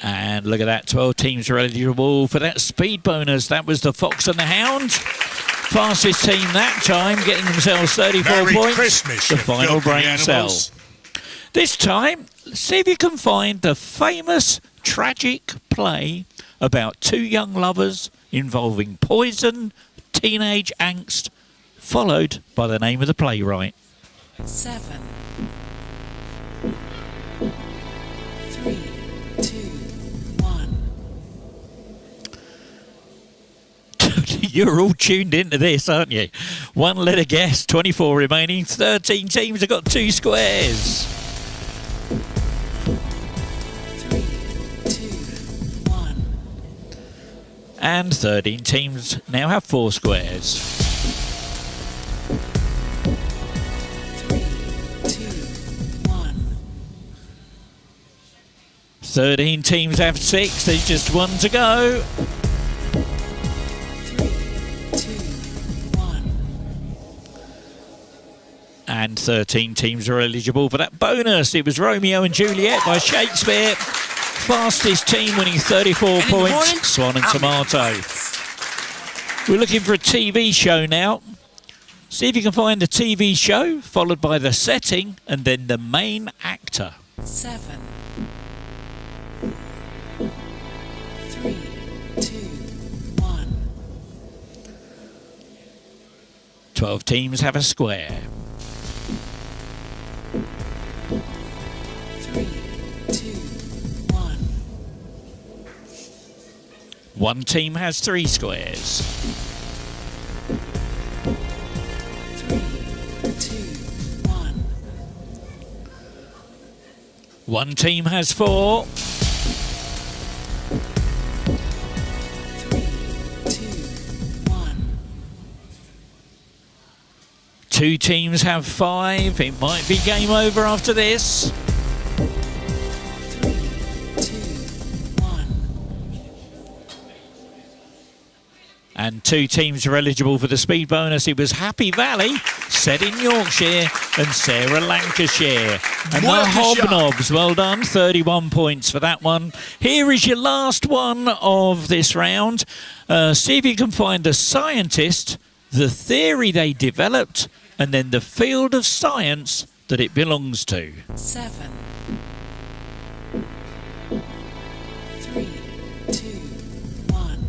[SPEAKER 1] And look at that, 12 teams are eligible for that speed bonus. That was the Fox and the Hound. Fastest team that time, getting themselves 34
[SPEAKER 5] Merry
[SPEAKER 1] points.
[SPEAKER 5] Christmas,
[SPEAKER 1] The
[SPEAKER 5] you
[SPEAKER 1] final
[SPEAKER 5] filthy
[SPEAKER 1] brain cell.
[SPEAKER 5] animals.
[SPEAKER 1] This time, see if you can find the famous tragic play about 2 young lovers involving poison, teenage angst, followed by the name of the playwright.
[SPEAKER 4] 7, 3, 2, 1.
[SPEAKER 1] You're all tuned into this, aren't you? 1 letter guess, 24 remaining, 13 teams have got 2 squares.
[SPEAKER 4] 3, 2, 1.
[SPEAKER 1] And 13 teams now have 4 squares.
[SPEAKER 4] 3, 2, 1.
[SPEAKER 1] 13 teams have 6, there's just 1 to go.
[SPEAKER 4] 3, 2, 1.
[SPEAKER 1] And 13 teams are eligible for that bonus. It was Romeo and Juliet by Shakespeare. Fastest team winning 34 points. Swan and Tomato. We're looking for a TV show now. See if you can find the TV show, followed by the setting, and then the main actor.
[SPEAKER 4] 7, 3, 2, 1.
[SPEAKER 1] 12 teams have a square.
[SPEAKER 4] 3, 2, 1.
[SPEAKER 1] 1 team has 3 squares.
[SPEAKER 4] 3, 2, 1.
[SPEAKER 1] 1 team has 4.
[SPEAKER 4] 3, 2, 1.
[SPEAKER 1] 2 teams have 5. It might be game over after this.
[SPEAKER 4] 3, 2, 1.
[SPEAKER 1] And 2 teams are eligible for the speed bonus. It was Happy Valley, Said in Yorkshire, and Sarah Lancashire. And the Hobnobs, well done, 31 points for that one. Here is your last one of this round. See if you can find the scientist, the theory they developed, and then the field of science that it belongs to.
[SPEAKER 4] 7, 3, 2, 1.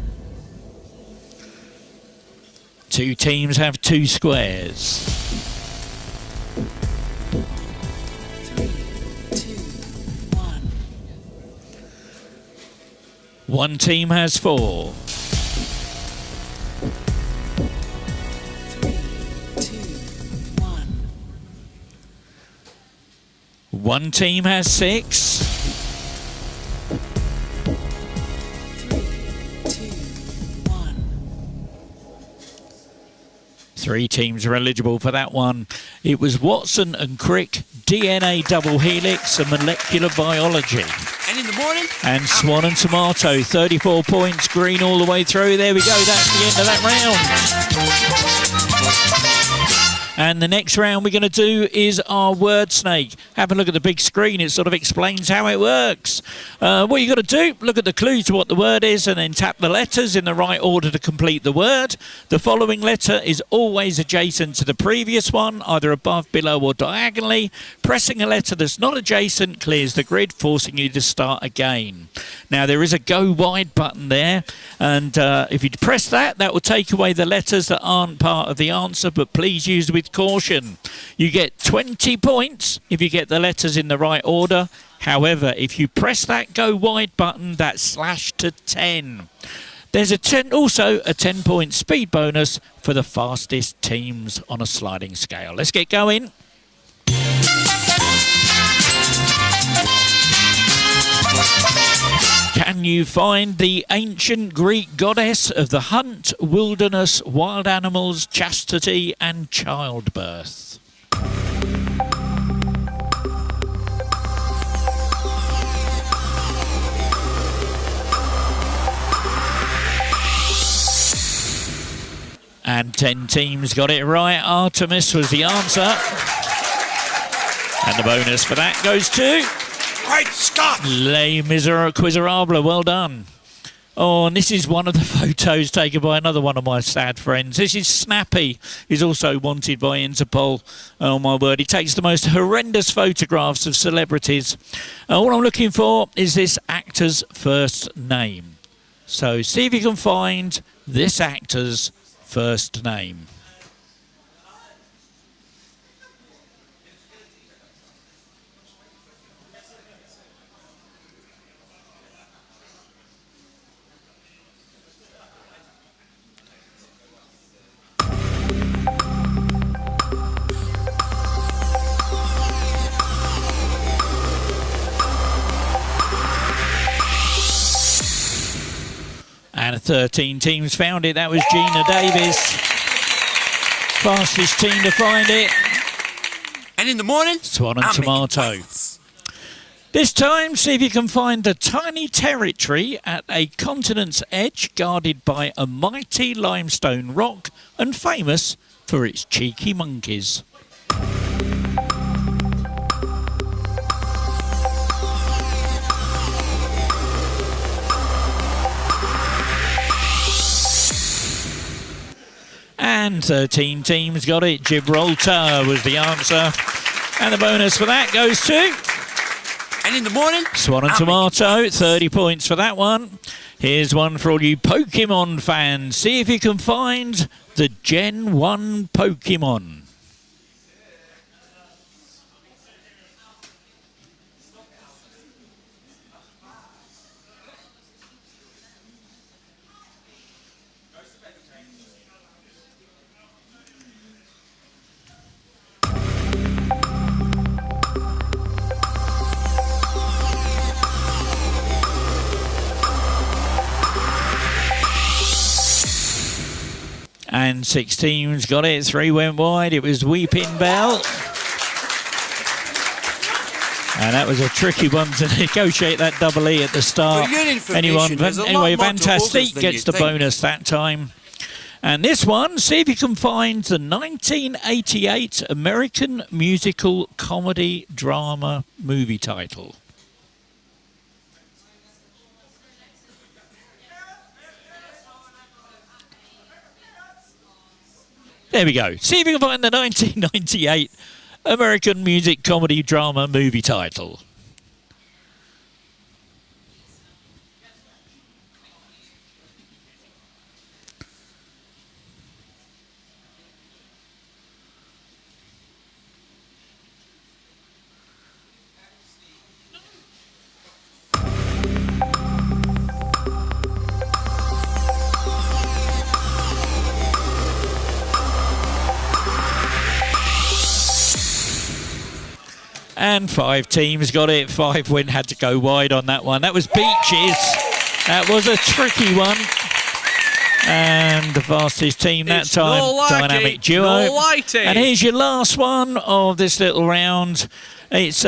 [SPEAKER 1] 2 teams have 2 squares.
[SPEAKER 4] 3, 2, 1.
[SPEAKER 1] 1 team has 4.
[SPEAKER 4] 3, 2, 1.
[SPEAKER 1] 1 team has 6.
[SPEAKER 4] 3, 2, 1.
[SPEAKER 1] 3 teams are eligible for that one. It was Watson and Crick, DNA double helix and molecular biology.
[SPEAKER 3] And in the morning,
[SPEAKER 1] And Swan and Tomato, 34 points, green all the way through. There we go, that's the end of that round. And the next round we're going to do is our word snake. Have a look at the big screen. It sort of explains how it works. What you got to do, look at the clue to what the word is and then tap the letters in the right order to complete the word. The following letter is always adjacent to the previous one, either above, below or diagonally. Pressing a letter that's not adjacent clears the grid, forcing you to start again. Now there is a go wide button there, and if you press that, that will take away the letters that aren't part of the answer, but please use with caution. You get 20 points if you get the letters in the right order. However, if you press that go wide button, that's slashed to 10. There's also a 10-point speed bonus for the fastest teams on a sliding scale. Let's get going. Can you find the ancient Greek goddess of the hunt, wilderness, wild animals, chastity and childbirth? And 10 teams got it right. Artemis was the answer. And the bonus for that goes to...
[SPEAKER 3] Great Scott!
[SPEAKER 1] Les Miserables, well done. Oh, and this is one of the photos taken by another one of my sad friends. This is Snappy. He's also wanted by Interpol. Oh, my word. He takes the most horrendous photographs of celebrities. All I'm looking for is this actor's first name. So see if you can find this actor's first name. And 13 teams found it. That was Gina Davis. Fastest team to find it.
[SPEAKER 3] And in the morning,
[SPEAKER 1] Swan and
[SPEAKER 3] I'm making
[SPEAKER 1] Tomato.
[SPEAKER 3] plans.
[SPEAKER 1] This time, see if you can find a tiny territory at a continent's edge guarded by a mighty limestone rock and famous for its cheeky monkeys. And 13 teams got it. Gibraltar was the answer. And the bonus for that goes to...
[SPEAKER 3] And in the morning,
[SPEAKER 1] Swan and
[SPEAKER 3] I'm
[SPEAKER 1] Tomato, 30 points for that one. Here's one for all you Pokemon fans. See if you can find the Gen 1 Pokemon. And 6 teams got it. 3 went wide. It was Weeping Bell. And that was a tricky one to negotiate that double E at the start. Anyway, Fantastic gets the bonus that time. And this one, see if you can find the 1988 American musical comedy drama movie title. There we go. See if you can find the 1998 American music comedy drama movie title. And 5 teams got it. 5 had to go wide on that one. That was Beaches. That was a tricky one. And the fastest team that time, Dynamic Duo. And here's your last one of this little round. It's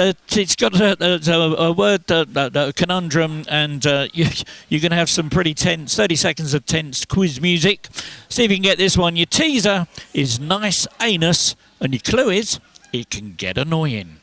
[SPEAKER 1] got a word conundrum, and you're going to have some pretty tense 30 seconds of tense quiz music. See if you can get this one. Your teaser is nice anus, and your clue is it can get annoying.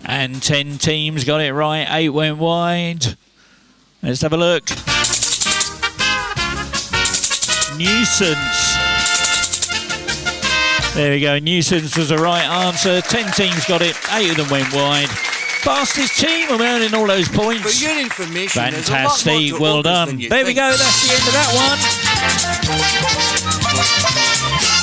[SPEAKER 1] And 10 teams got it right. 8 went wide. Let's have a look. Nuisance. There we go. Nuisance was the right answer. 10 teams got it. 8 of them went wide. Fastest team. I'm earning all those points.
[SPEAKER 3] For your information,
[SPEAKER 1] fantastic. Well done. There we go. That's the end of that one.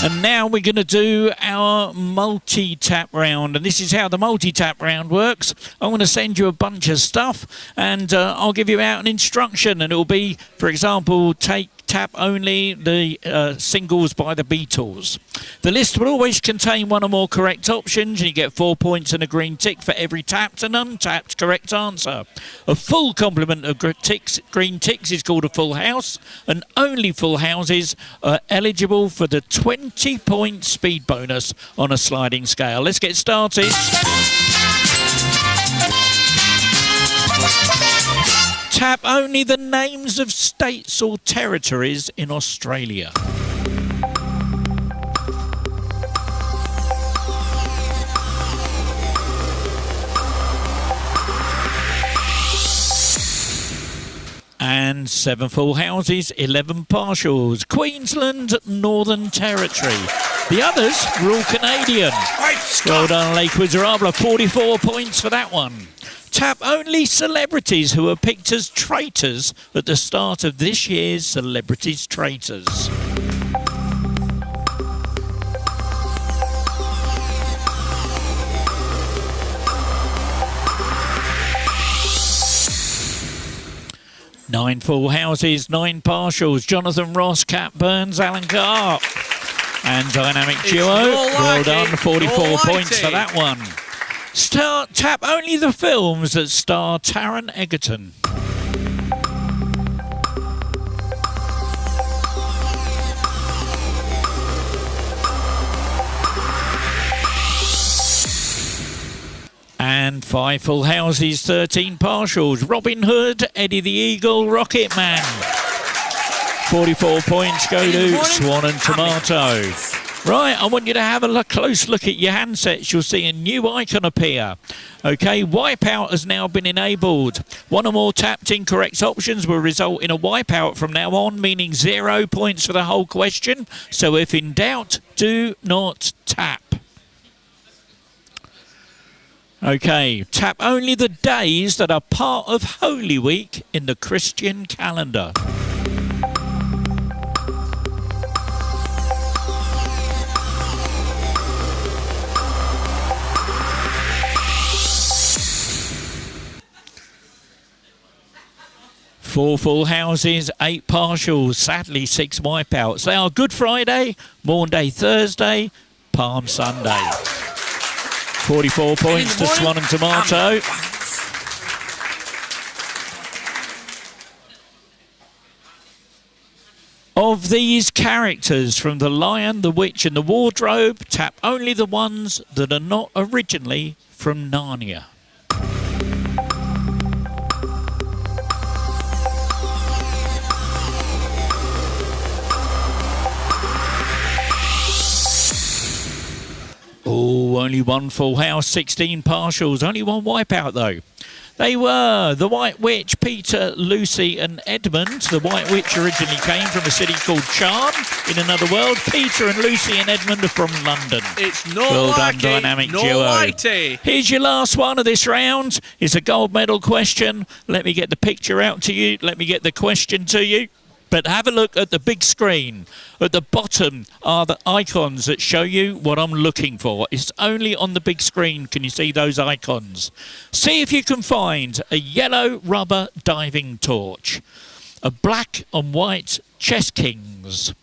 [SPEAKER 1] And now we're going to do our multi-tap round. And this is how the multi-tap round works. I'm going to send you a bunch of stuff, and I'll give you out an instruction. And it will be, for example, tap only the singles by the Beatles. The list will always contain one or more correct options, and you get 4 points and a green tick for every tapped and untapped correct answer. A full complement of green ticks is called a full house, and only full houses are eligible for the 20-point speed bonus on a sliding scale. Let's get started. Tap only the names of states or territories in Australia. And 7 full houses, 11 partials. Queensland, Northern Territory. The others were all Canadian. Well done, Les Quizarabla. 44 points for that one. Tap only celebrities who were picked as traitors at the start of this year's Celebrities Traitors. Nine full houses, 9 partials. Jonathan Ross, Cat Burns, Alan Carr. And Dynamic Duo. Well done, 44 points for that one. Tap only the films that star Taron Egerton. And 5 full houses, 13 partials. Robin Hood, Eddie the Eagle, Rocket Man. 44 points go to Swan and Tomato. Right, I want you to have a close look at your handsets. You'll see a new icon appear. Okay, Wipeout has now been enabled. One or more tapped incorrect options will result in a wipeout from now on, meaning 0 points for the whole question. So if in doubt, do not tap. Okay, tap only the days that are part of Holy Week in the Christian calendar. Four full houses, 8 partials, sadly 6 wipeouts. They are Good Friday, Maunday Thursday, Palm Sunday. 44 points to Swan and Tomato. Of these characters from The Lion, the Witch and the Wardrobe, tap only the ones that are not originally from Narnia. Oh, only one full house, 16 partials, only one wipeout though. They were the White Witch, Peter, Lucy and Edmund. The White Witch originally came from a city called Charm in another world. Peter and Lucy and Edmund are from London.
[SPEAKER 5] It's not
[SPEAKER 1] well
[SPEAKER 5] like
[SPEAKER 1] done, dynamic
[SPEAKER 5] no
[SPEAKER 1] duo.
[SPEAKER 5] whitey.
[SPEAKER 1] Here's your last one of this round. It's a gold medal question. Let me get the picture out to you. Let me get the question to you. But have a look at the big screen. At the bottom are the icons that show you what I'm looking for. It's only on the big screen can you see those icons. See if you can find a yellow rubber diving torch, a black and white chess kings,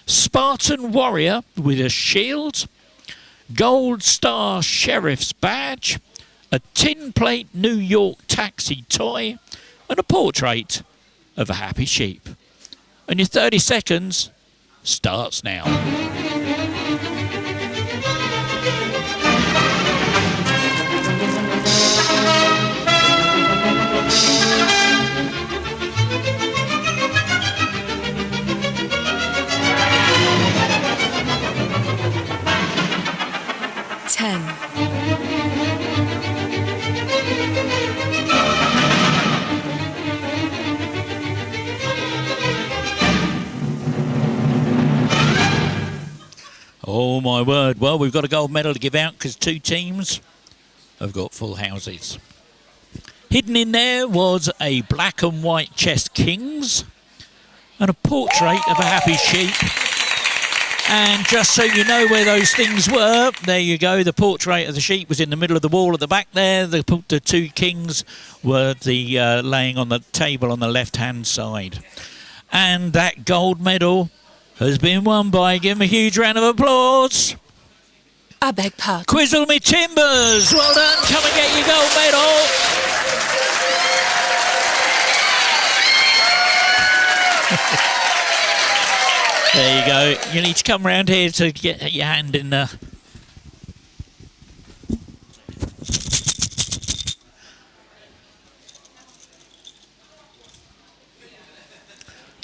[SPEAKER 1] Spartan warrior with a shield, gold star sheriff's badge, a tin plate New York taxi toy, and a portrait of a happy sheep. And your 30 seconds starts now. Oh my word. Well, we've got a gold medal to give out because 2 teams have got full houses. Hidden in there was a black and white chess kings and a portrait of a happy sheep. And just so you know where those things were, there you go. The portrait of the sheep was in the middle of the wall at the back there. The 2 kings were laying on the table on the left-hand side. And that gold medal has been won by, give him a huge round of applause,
[SPEAKER 6] I beg pardon.
[SPEAKER 1] Quizzle Me Timbers. Well done, come and get your gold medal. There you go. You need to come round here to get your hand in there.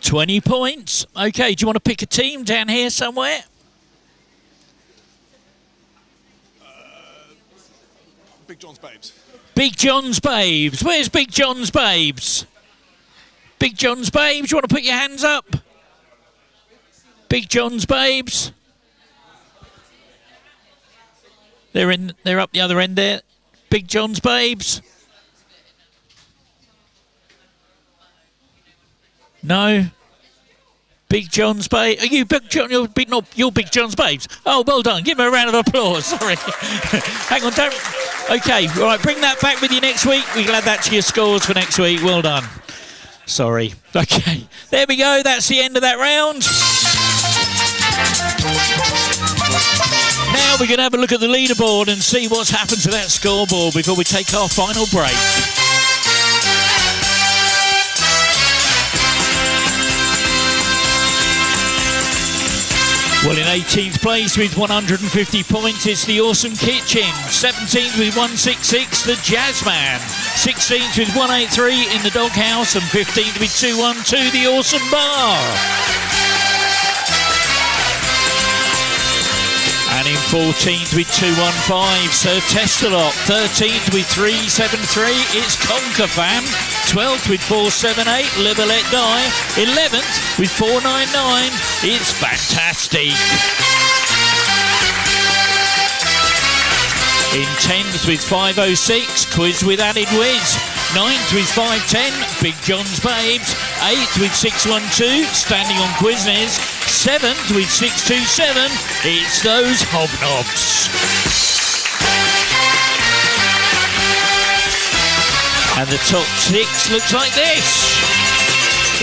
[SPEAKER 1] $20 points. Okay, do you want to pick a team down here somewhere?
[SPEAKER 7] Big John's Babes.
[SPEAKER 1] Big John's Babes. Where's Big John's Babes? Big John's Babes, you want to put your hands up? Big John's Babes. They're up the other end there. Big John's Babes. No. Big John's Babes. Are you Big John? You're Big John's Babes. Oh, well done. Give him a round of applause. Sorry. Hang on, don't. Okay, all right, bring that back with you next week. We can add that to your scores for next week. Well done. Sorry. Okay, there we go. That's the end of that round. Now we're going to have a look at the leaderboard and see what's happened to that scoreboard before we take our final break. Well, in 18th place with 150 points, it's the Awesome Kitchen. 17th with 166, the Jazzman. 16th with 183 in the Doghouse, and 15th with 212, the Awesome Bar. And in 14th with 215, Sir Testalot. 13th with 373, it's Conquer Fam. 12th with 478, Live or Let Die. 11th with 499, it's Fantastic. In 10th with 506, Quiz with Added Whiz. 9th with 510, Big John's Babes. 8th with 612, Standing on Quizness. 7th with 627, it's those Hobnobs. And the top 6 looks like this.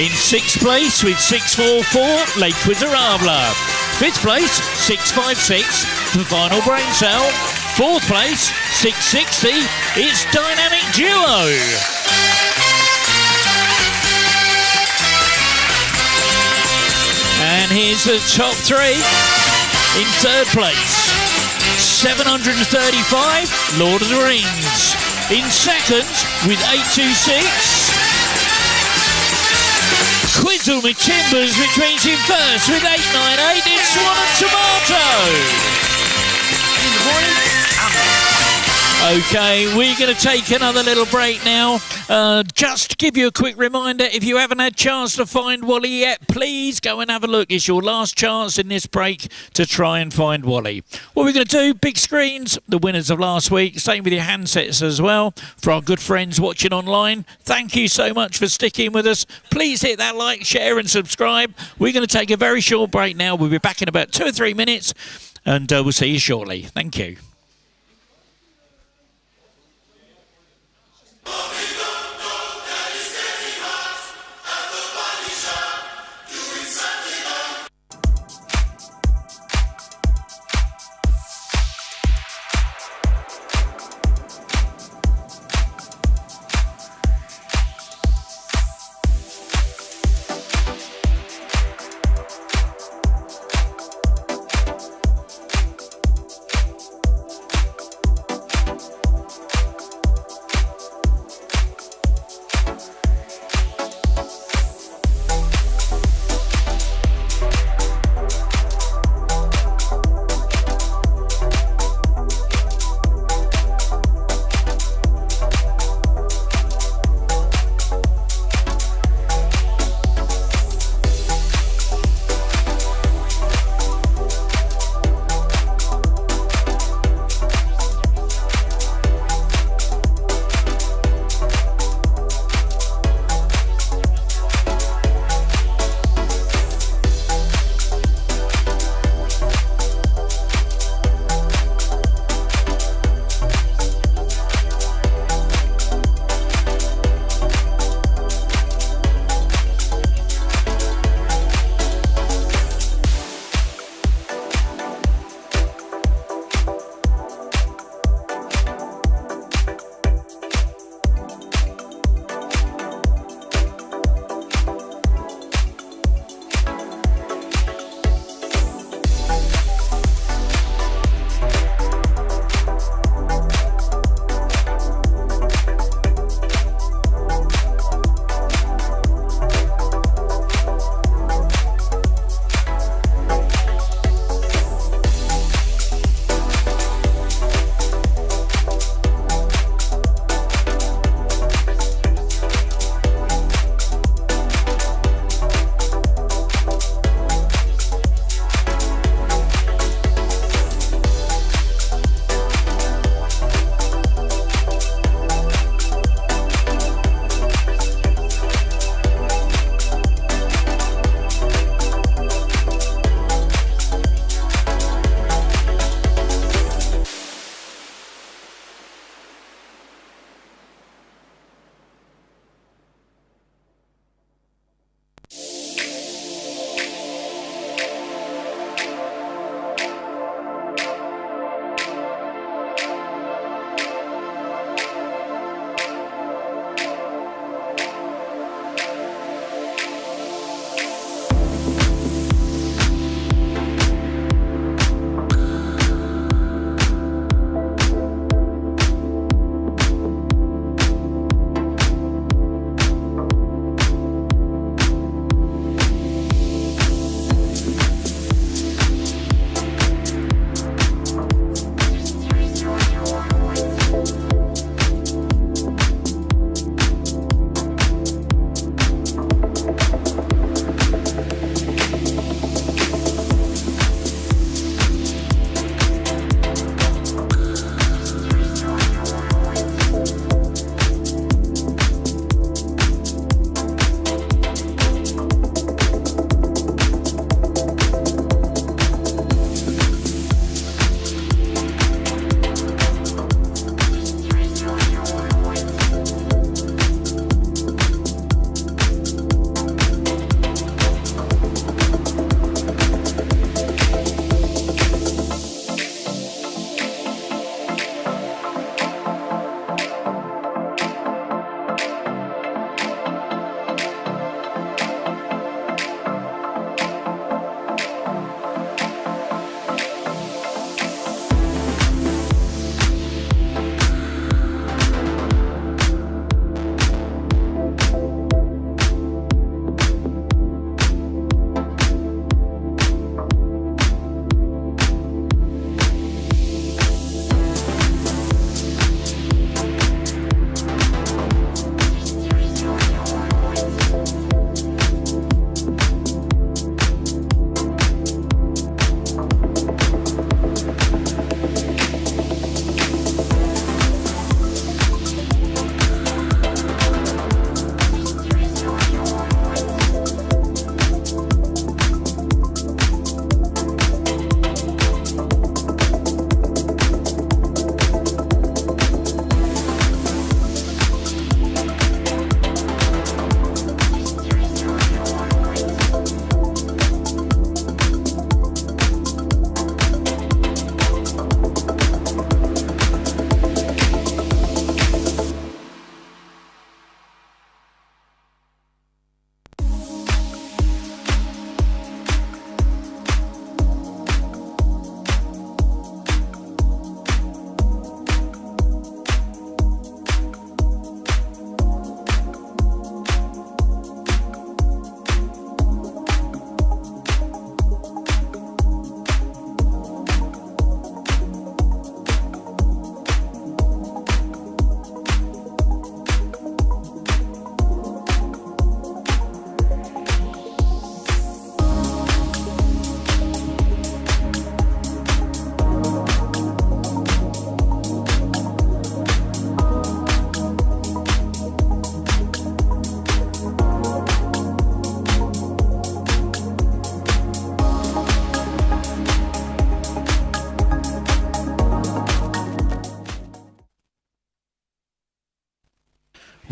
[SPEAKER 1] In 6th place with 644, Lake Quizzarabla. 5th place, 656, the Final Brain Cell. 4th place, 660, it's Dynamic Duo. And here's the top 3. In 3rd place, 735, Lord of the Rings. In 2nd, with 826, Quizzle Me Timbers, which means in 1st with 898, it's Swan and Tomato.
[SPEAKER 3] And in the morning,
[SPEAKER 1] Okay, we're going to take another little break now. Just to give you a quick reminder, if you haven't had a chance to find Wally yet, please go and have a look. It's your last chance in this break to try and find Wally. What we're going to do, big screens, the winners of last week, same with your handsets as well. For our good friends watching online, thank you so much for sticking with us. Please hit that like, share and subscribe. We're going to take a very short break now. We'll be back in about 2 or 3 minutes and we'll see you shortly. Thank you.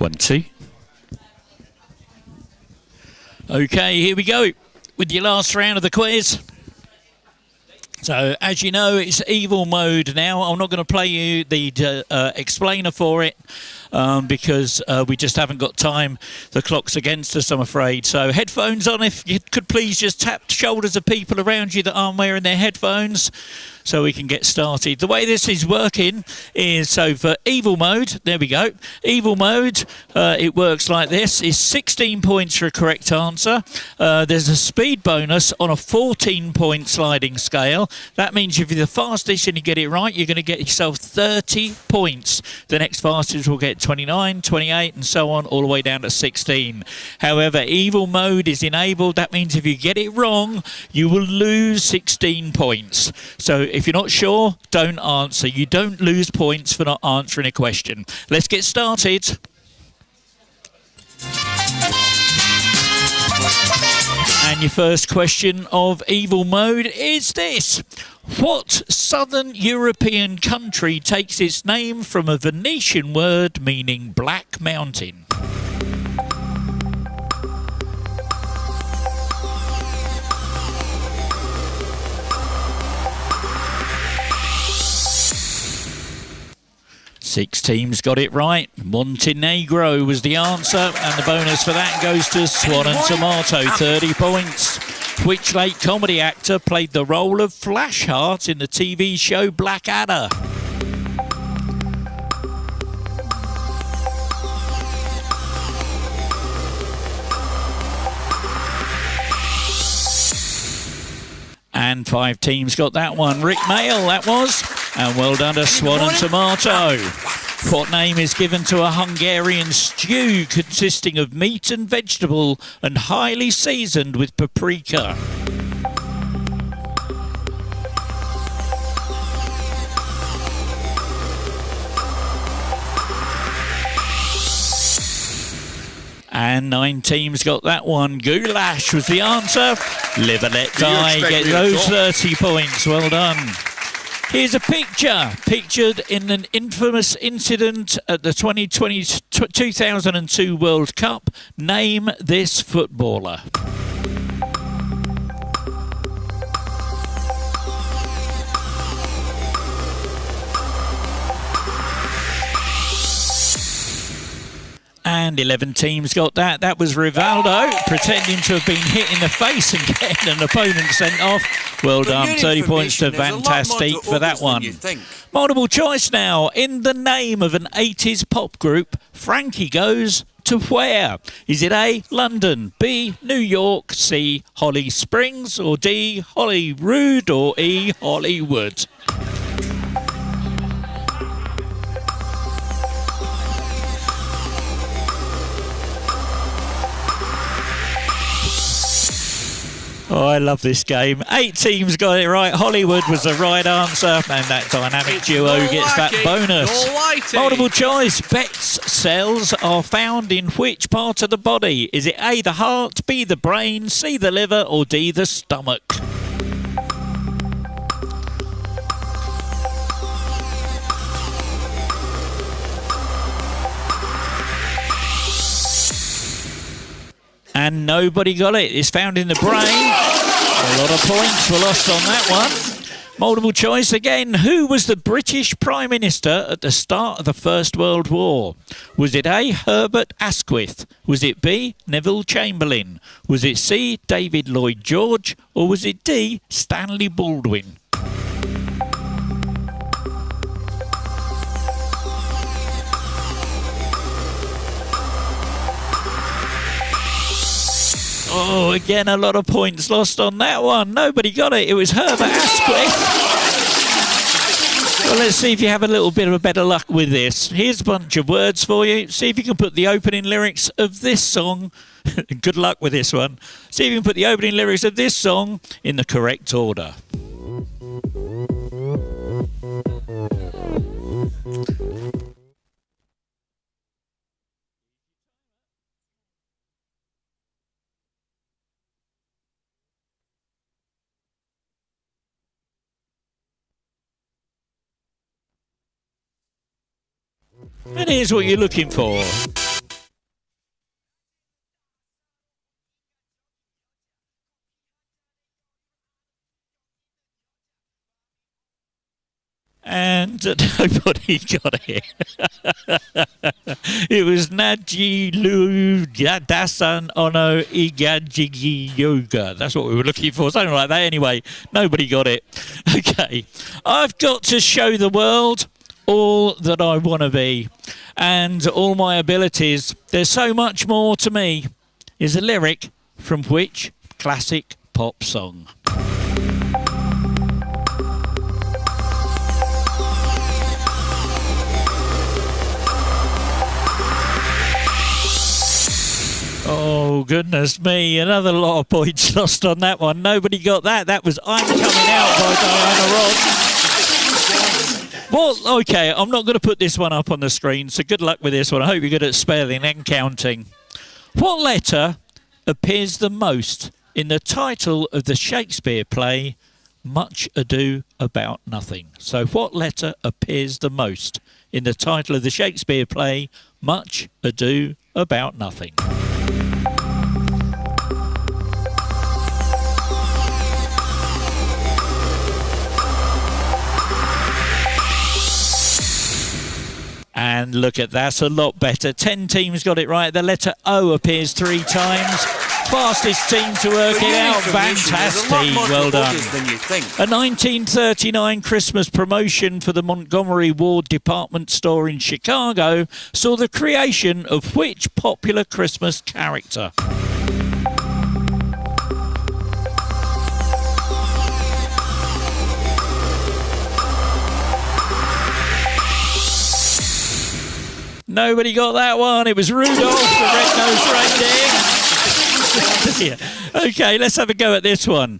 [SPEAKER 1] 1, 2. Okay, here we go with your last round of the quiz. So, as you know, it's evil mode now. I'm not going to play you the explainer for it because we just haven't got time. The clock's against us, I'm afraid. So, headphones on. If you could please just tap the shoulders of people around you that aren't wearing their headphones so we can get started. The way this is working is, so for evil mode, there we go. Evil mode, it works like this. It's 16 points for a correct answer. There's a speed bonus on a 14-point sliding scale. That means if you're the fastest and you get it right, you're going to get yourself 30 points. The next fastest will get 29, 28, and so on, all the way down to 16. However, evil mode is enabled. That means if you get it wrong, you will lose 16 points. So if you're not sure, don't answer. You don't lose points for not answering a question. Let's get started. And your first question of evil mode is this. What southern European country takes its name from a Venetian word meaning black mountain? Six teams got it right. Montenegro was the answer, and the bonus for that goes to Swan and Tomato, 30 points. Which late comedy actor played the role of Flashheart in the TV show Blackadder? And 5 teams got that one. Rick Mail, that was. And well done to Swan and Tomato. What name is given to a Hungarian stew consisting of meat and vegetable and highly seasoned with paprika? And 9 teams got that one. Goulash was the answer. Live and let die. Get those 30 points. Well done. Here's a picture. Pictured in an infamous incident at the 2002 World Cup. Name this footballer. And 11 teams got that. That was Rivaldo, pretending to have been hit in the face and getting an opponent sent off. Well done. 30 points to Fantastic for that one. Multiple choice now. In the name of an 80s pop group, Frankie goes to where? Is it A, London, B, New York, C, Holly Springs, or D, Holyrood, or E, Hollywood? Oh, I love this game. 8 teams got it right. Hollywood was the right answer. And that dynamic duo gets that bonus. Multiple choice. Bet's cells are found in which part of the body? Is it A, the heart, B, the brain, C, the liver, or D, the stomach? And nobody got it. It's found in the brain. A lot of points were lost on that one. Multiple choice again. Who was the British Prime Minister at the start of the First World War? Was it A, Herbert Asquith? Was it B, Neville Chamberlain? Was it C, David Lloyd George? Or was it D, Stanley Baldwin? Oh, again, a lot of points lost on that one. Nobody got it. It was Herbert Asquith. Well, let's see if you have a little bit of a better luck with this. Here's a bunch of words for you. See if you can put the opening lyrics of this song. Good luck with this one. See if you can put the opening lyrics of this song in the correct order. And here's what you're looking for. Nobody got it. It was Najilu Dasan Ono Igajigi Yoga. That's what we were looking for, something like that. Anyway, nobody got it. Okay, I've got to show the world all that I want to be and all my abilities. There's so much more to me, is a lyric from which classic pop song? Oh, goodness me. Another lot of points lost on that one. Nobody got that. That was I'm Coming Out by Diana Ross. Well, okay, I'm not going to put this one up on the screen, so good luck with this one. I hope you're good at spelling and counting. What letter appears the most in the title of the Shakespeare play, Much Ado About Nothing? So what letter appears the most in the title of the Shakespeare play, Much Ado About Nothing? And look at that, a lot better. 10 teams got it right. The letter O appears 3 times. Fastest team to work it out. Fantastic. Well done. A 1939 Christmas promotion for the Montgomery Ward department store in Chicago saw the creation of which popular Christmas character? Nobody got that one. It was Rudolph the Red-Nosed Reindeer. Okay, let's have a go at this one.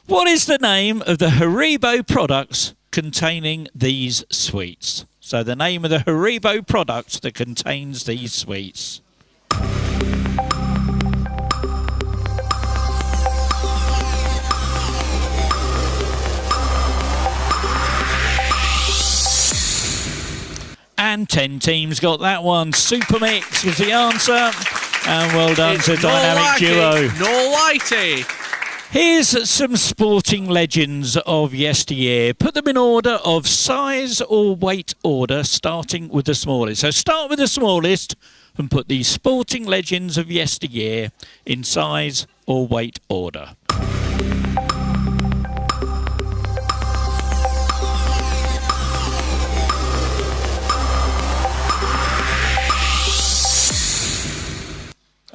[SPEAKER 1] What is the name of the Haribo products containing these sweets? So the name of the Haribo product that contains these sweets. And 10 teams got that one. Super Mix was the answer. And well done to Dynamic Duo.
[SPEAKER 3] No whitey.
[SPEAKER 1] Here's some sporting legends of yesteryear. Put them in order of size or weight order, starting with the smallest. So start with the smallest and put these sporting legends of yesteryear in size or weight order.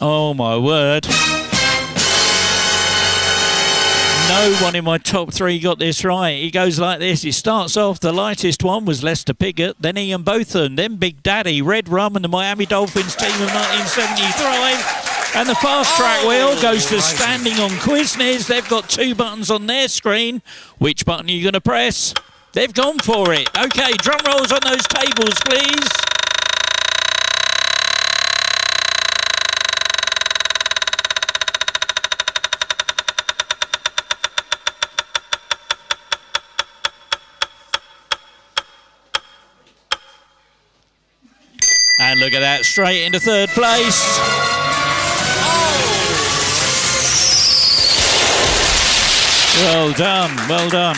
[SPEAKER 1] Oh my word. No one in my top 3 got this right. It goes like this. It starts off, the lightest one was Lester Piggott, then Ian Botham, then Big Daddy, Red Rum and the Miami Dolphins team of 1973. And the fast track wheel goes to Standing on Quiznez. They've got 2 buttons on their screen. Which button are you going to press? They've gone for it. Okay, drum rolls on those tables, please. And look at that, straight into 3rd place. Well done, well done.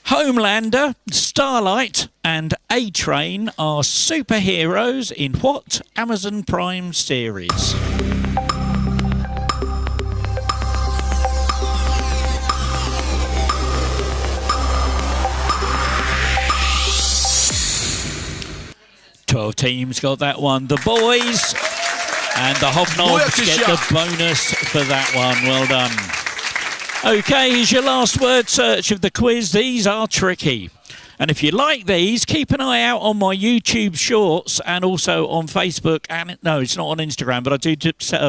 [SPEAKER 1] Homelander, Starlight and A-Train are superheroes in what Amazon Prime series? Twelve teams got that one. The Boys and the Hobnobs get the bonus for that one. Well done. Okay, here's your last word search of the quiz. These are tricky. And if you like these, keep an eye out on my YouTube shorts and also on Facebook. And no, it's not on Instagram, but I do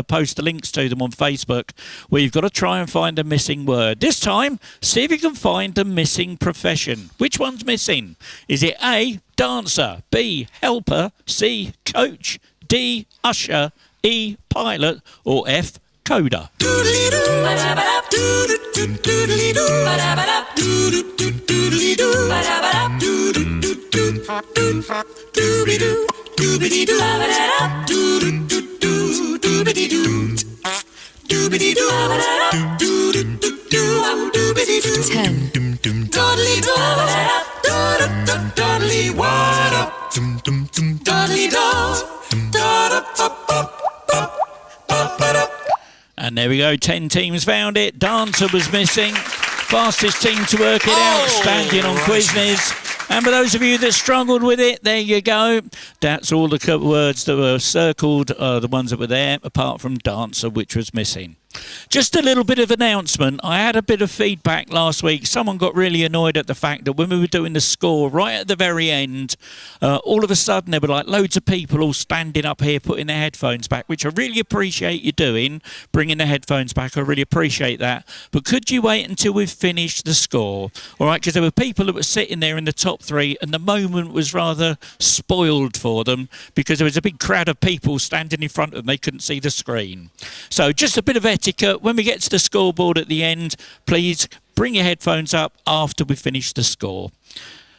[SPEAKER 1] post the links to them on Facebook, where you've got to try and find a missing word. This time, see if you can find a missing profession. Which one's missing? Is it A, dancer, B, helper, C, coach, D, usher, E, pilot, or F, coder?
[SPEAKER 5] Duddy what up? Duddy da.
[SPEAKER 1] And there we go, 10 teams found it. Dancer was missing. Fastest team to work it out, standing on Quizness. And for those of you that struggled with it, there you go. That's all the words that were circled, the ones that were there, apart from Dancer, which was missing. Just a little bit of announcement. I had a bit of feedback last week. Someone got really annoyed at the fact that when we were doing the score right at the very end, all of a sudden there were like loads of people all standing up here putting their headphones back, which I really appreciate you doing, bringing the headphones back. I really appreciate that. But could you wait until we've finished the score? All right, because there were people that were sitting there in the top three and the moment was rather spoiled for them because there was a big crowd of people standing in front of them. They couldn't see the screen. So just a bit of etiquette. When we get to the scoreboard at the end, please bring your headphones up after we finish the score.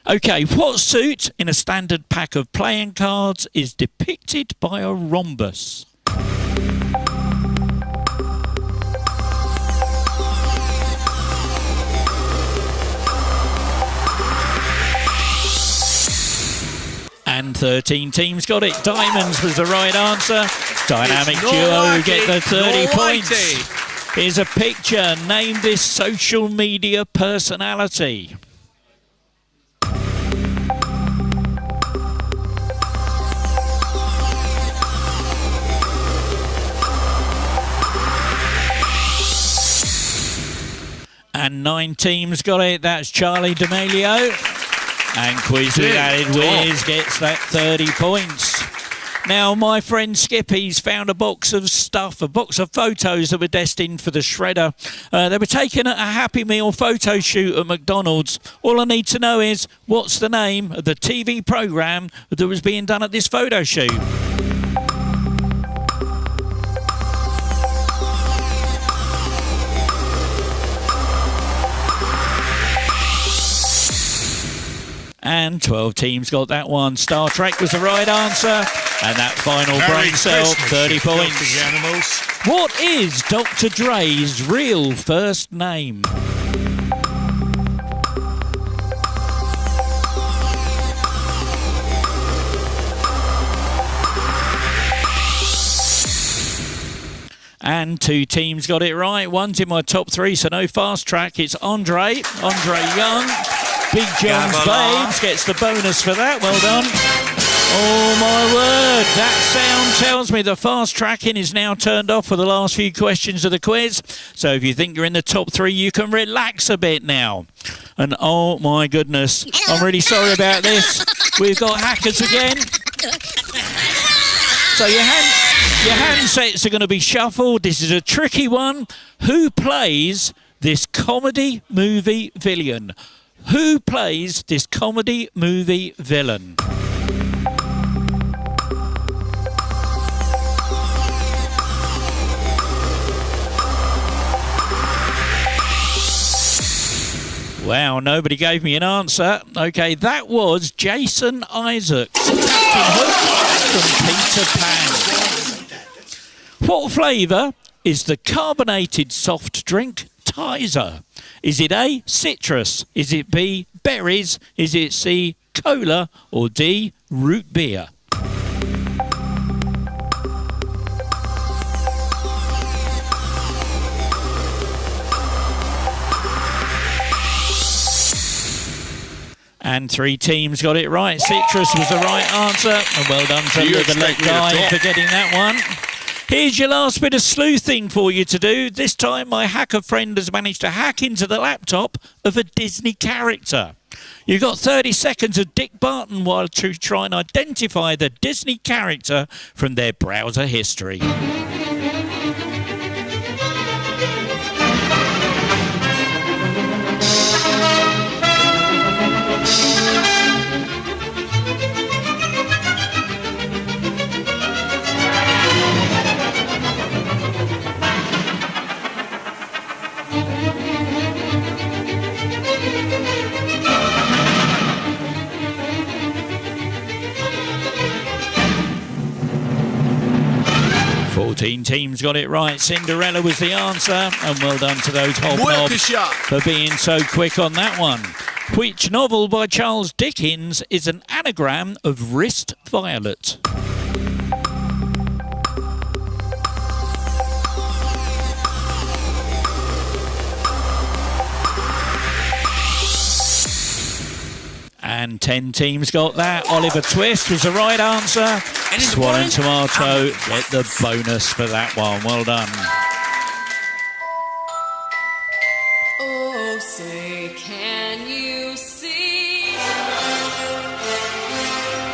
[SPEAKER 1] Okay, what suit in a standard pack of playing cards is depicted by a rhombus? And 13 teams got it. Diamonds was the right answer. Dynamic duo get the 30 points. Here's a picture. Name this social media personality. And 9 teams got it. That's Charlie D'Amelio. And Quiz with Added Whiz gets that 30 points. Now, my friend Skippy's found a box of stuff, a box of photos that were destined for the shredder. They were taken at a Happy Meal photo shoot at McDonald's. All I need to know is, what's the name of the TV programme that was being done at this photo shoot? And 12 teams got that one. Star Trek was the right answer. And that final brain cell, 30 points. What is Dr. Dre's real first name? And 2 teams got it right. One's in my top 3, so no fast track. It's Andre Young. Big John's Babes gets the bonus for that. Well done. Oh, my word. That sound tells me the fast tracking is now turned off for the last few questions of the quiz. So if you think you're in the top 3, you can relax a bit now. And oh, my goodness. I'm really sorry about this. We've got hackers again. So your handsets are going to be shuffled. This is a tricky one. Who plays this comedy movie villain? Who plays this comedy movie villain? Wow, nobody gave me an answer. Okay, that was Jason Isaacs, Captain Hook from Peter Pan. What flavour is the carbonated soft drink Tizer? Is it A, citrus? Is it B, berries? Is it C, cola? Or D, root beer? And 3 teams got it right. Citrus was the right answer. And well done to the left guy for getting that one. Here's your last bit of sleuthing for you to do. This time my hacker friend has managed to hack into the laptop of a Disney character. You've got 30 seconds of Dick Barton while to try and identify the Disney character from their browser history. 14 teams got it right. Cinderella was the answer. And well done to those hobnobs for being so quick on that one. Which novel by Charles Dickens is an anagram of wrist violet? And 10 teams got that. Oliver Twist was the right answer. Swan and Tomato get the bonus for that one. Well done.
[SPEAKER 4] Oh, say, can you see?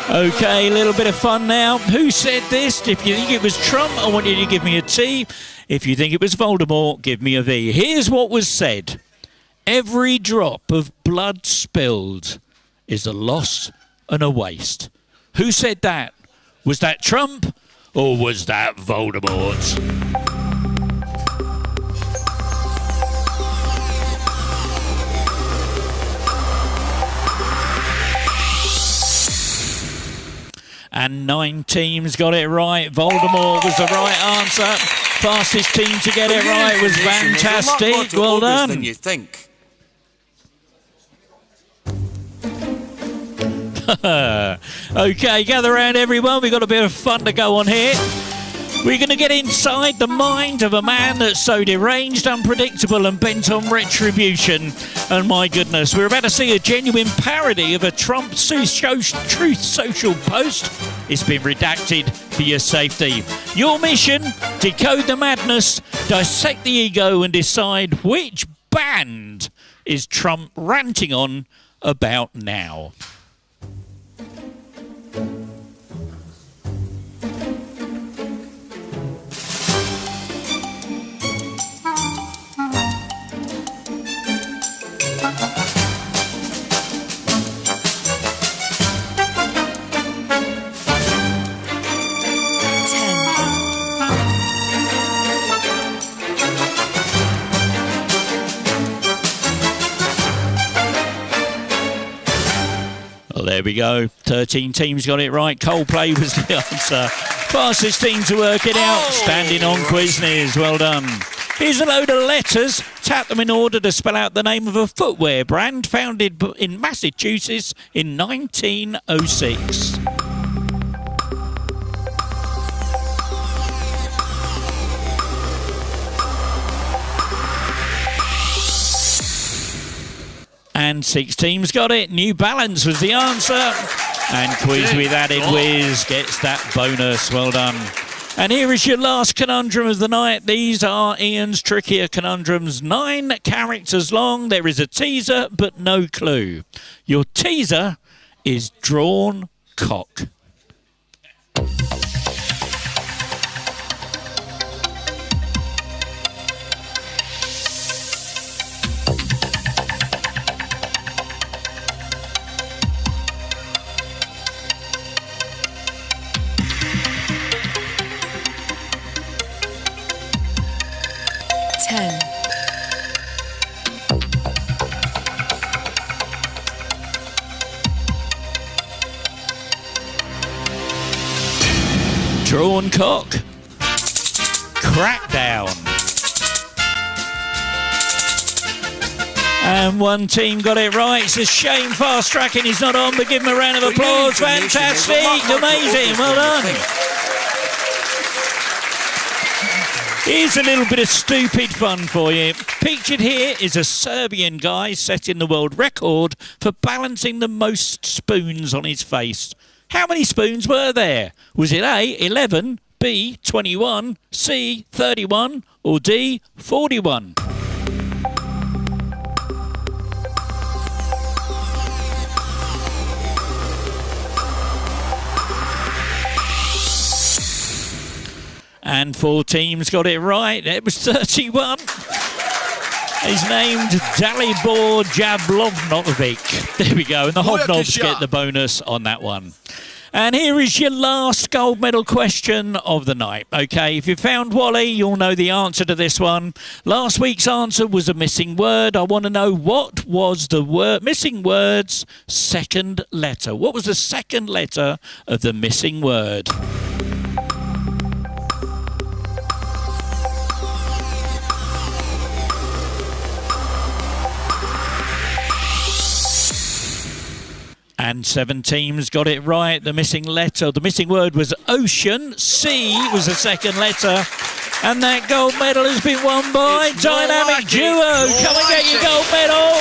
[SPEAKER 1] Okay, a little bit of fun now. Who said this? If you think it was Trump, I want you to give me a T. If you think it was Voldemort, give me a V. Here's what was said. Every drop of blood spilled is a loss and a waste. Who said that? Was that Trump or was that Voldemort? And 9 teams got it right. Voldemort was the right answer. Fastest team to get it right was fantastic. Well done.
[SPEAKER 5] Than you think.
[SPEAKER 1] Okay, gather around everyone. We've got a bit of fun to go on here. We're going to get inside the mind of a man that's so deranged, unpredictable and bent on retribution. And my goodness, we're about to see a genuine parody of a Trump Truth Social post. It's been redacted for your safety. Your mission, decode the madness, dissect the ego and decide which band is Trump ranting on about now. There we go. 13 teams got it right. Coldplay was the answer. Fastest team to work it out. Standing on Quiznez. Well done. Here's a load of letters. Tap them in order to spell out the name of a footwear brand founded in Massachusetts in 1906. And 6 teams got it. New Balance was the answer. And Quiz with Added Whiz gets that bonus. Well done. And here is your last conundrum of the night. These are Ian's trickier conundrums. 9 characters long. There is a teaser, but no clue. Your teaser is drawn cock. Drawn cock. Crackdown. And 1 team got it right. It's a shame Fast Tracking is not on, but give him a round of applause. Fantastic. Amazing. Well done. Here's a little bit of stupid fun for you. Pictured here is a Serbian guy setting the world record for balancing the most spoons on his face. How many spoons were there? Was it A, 11, B, 21, C, 31, or D, 41? And 4 teams got it right. It was 31. He's named Dalibor Jablovnovic. There we go. And the Hobnobs get the bonus on that one. And here is your last gold medal question of the night. Okay, if you found Wally, you'll know the answer to this one. Last week's answer was a missing word. I want to know what was the missing word's second letter. What was the second letter of the missing word? And 7 teams got it right. The missing letter, the missing word was ocean. C was the second letter. And that gold medal has been won by Dynamic Duo. Come and get your gold medal.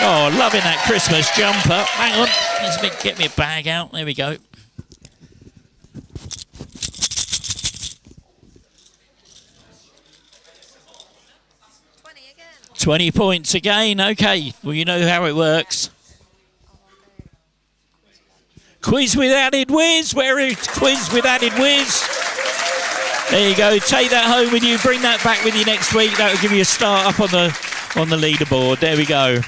[SPEAKER 1] Oh, loving that Christmas jumper. Hang on, let's get me a bag out. There we go.
[SPEAKER 6] again.
[SPEAKER 1] 20 points again. Okay, well, you know how it works. Quiz with added whiz. Where is quiz with added whiz? There you go. Take that home with you. Bring that back with you next week. That will give you a start up on the leaderboard. There we go.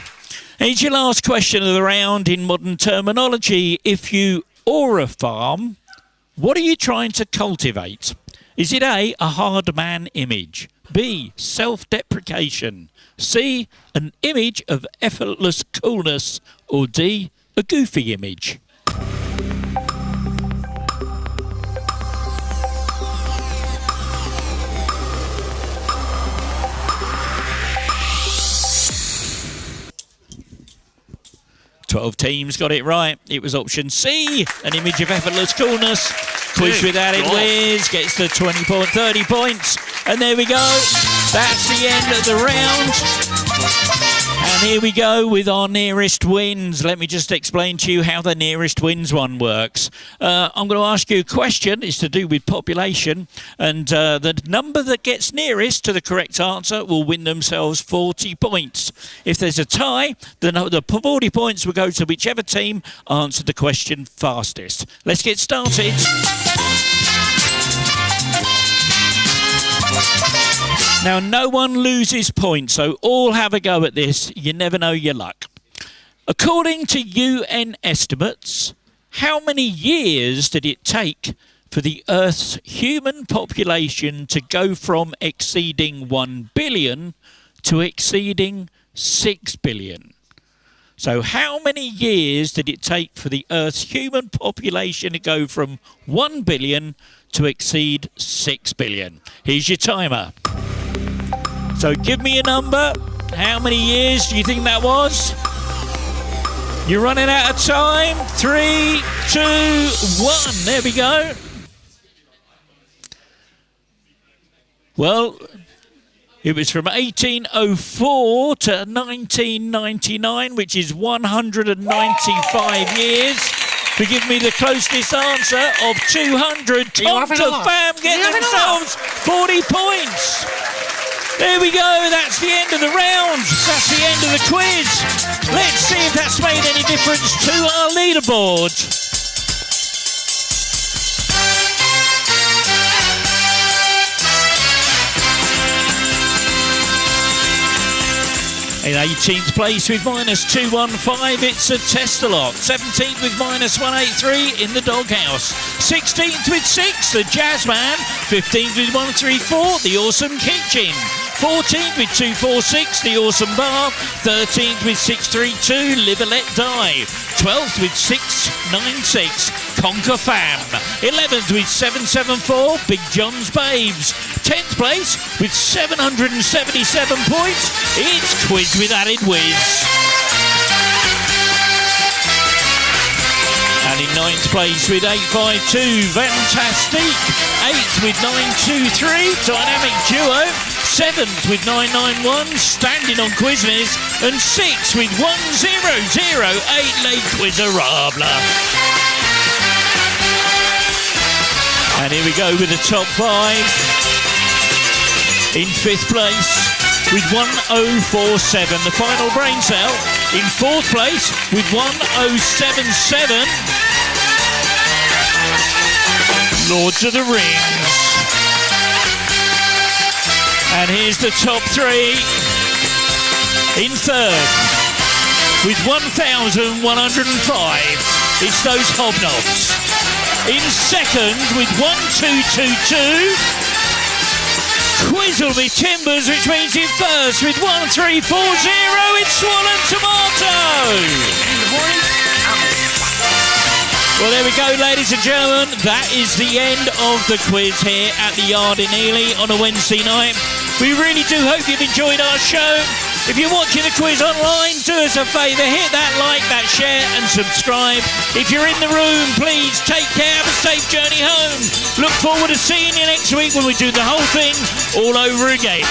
[SPEAKER 1] Here's your last question of the round in modern terminology. If you aura farm, what are you trying to cultivate? Is it A, a hard man image? B, self-deprecation? C, an image of effortless coolness? Or D, a goofy image? Twelve teams got it right. It was option C, an image of effortless coolness. Quiz with added whiz gets the 30 points. And there we go. That's the end of the round. And here we go with our nearest wins. Let me just explain to you how the nearest wins one works. I'm going to ask you a question. It's to do with population. And the number that gets nearest to the correct answer will win themselves 40 points. If there's a tie, then the 40 points will go to whichever team answered the question fastest. Let's get started. Now, no one loses points, so all have a go at this. You never know your luck. According to UN estimates, how many years did it take for the Earth's human population to go from exceeding 1 billion to exceeding 6 billion? So how many years did it take for the Earth's human population to go from 1 billion to exceed 6 billion? Here's your timer. So give me a number. How many years do you think that was? You're running out of time. 3, 2, 1. There we go. Well, it was from 1804 to 1999, which is 195 years. Forgive me the closest answer of 200. Tonka fam get themselves 40 points. There we go, that's the end of the round. That's the end of the quiz. Let's see if that's made any difference to our leaderboard. In 18th place with -215, it's a Testalot. 17th with -183 in the Doghouse. 16th with 6, the Jazzman. 15th with 134, the Awesome Kitchen. 14th with 246, the Awesome Bar. 13th with 632, Live and Let Die. 12th with 696, Conquer Fam. 11th with 774, Big John's Babes. 10th place with 777 points, it's Quiz with Added Whiz. And in 9th place with 852, Fantastic. 8th with 923, Dynamic Duo. 7th with 991, Standing on Quizmas. And 6th with 1008, Les Quizarable. And here we go with the top 5. In 5th place with 1047, the final brain cell. In 4th place with 1077, Lords of the Rings. And here's the top 3. In 3rd with 1105, it's those Hobnobs. In 2nd with 1222, Quizzle Me Timbers, which means in 1st with 1340, it's Swollen Tomato. Well, there we go, ladies and gentlemen. That is the end of the quiz here at the Yard in Ely on a Wednesday night. We really do hope you've enjoyed our show. If you're watching the quiz online, do us a favour, hit that like, that share and subscribe. If you're in the room, please take care, have a safe journey home. Look forward to seeing you next week when we do the whole thing all over again.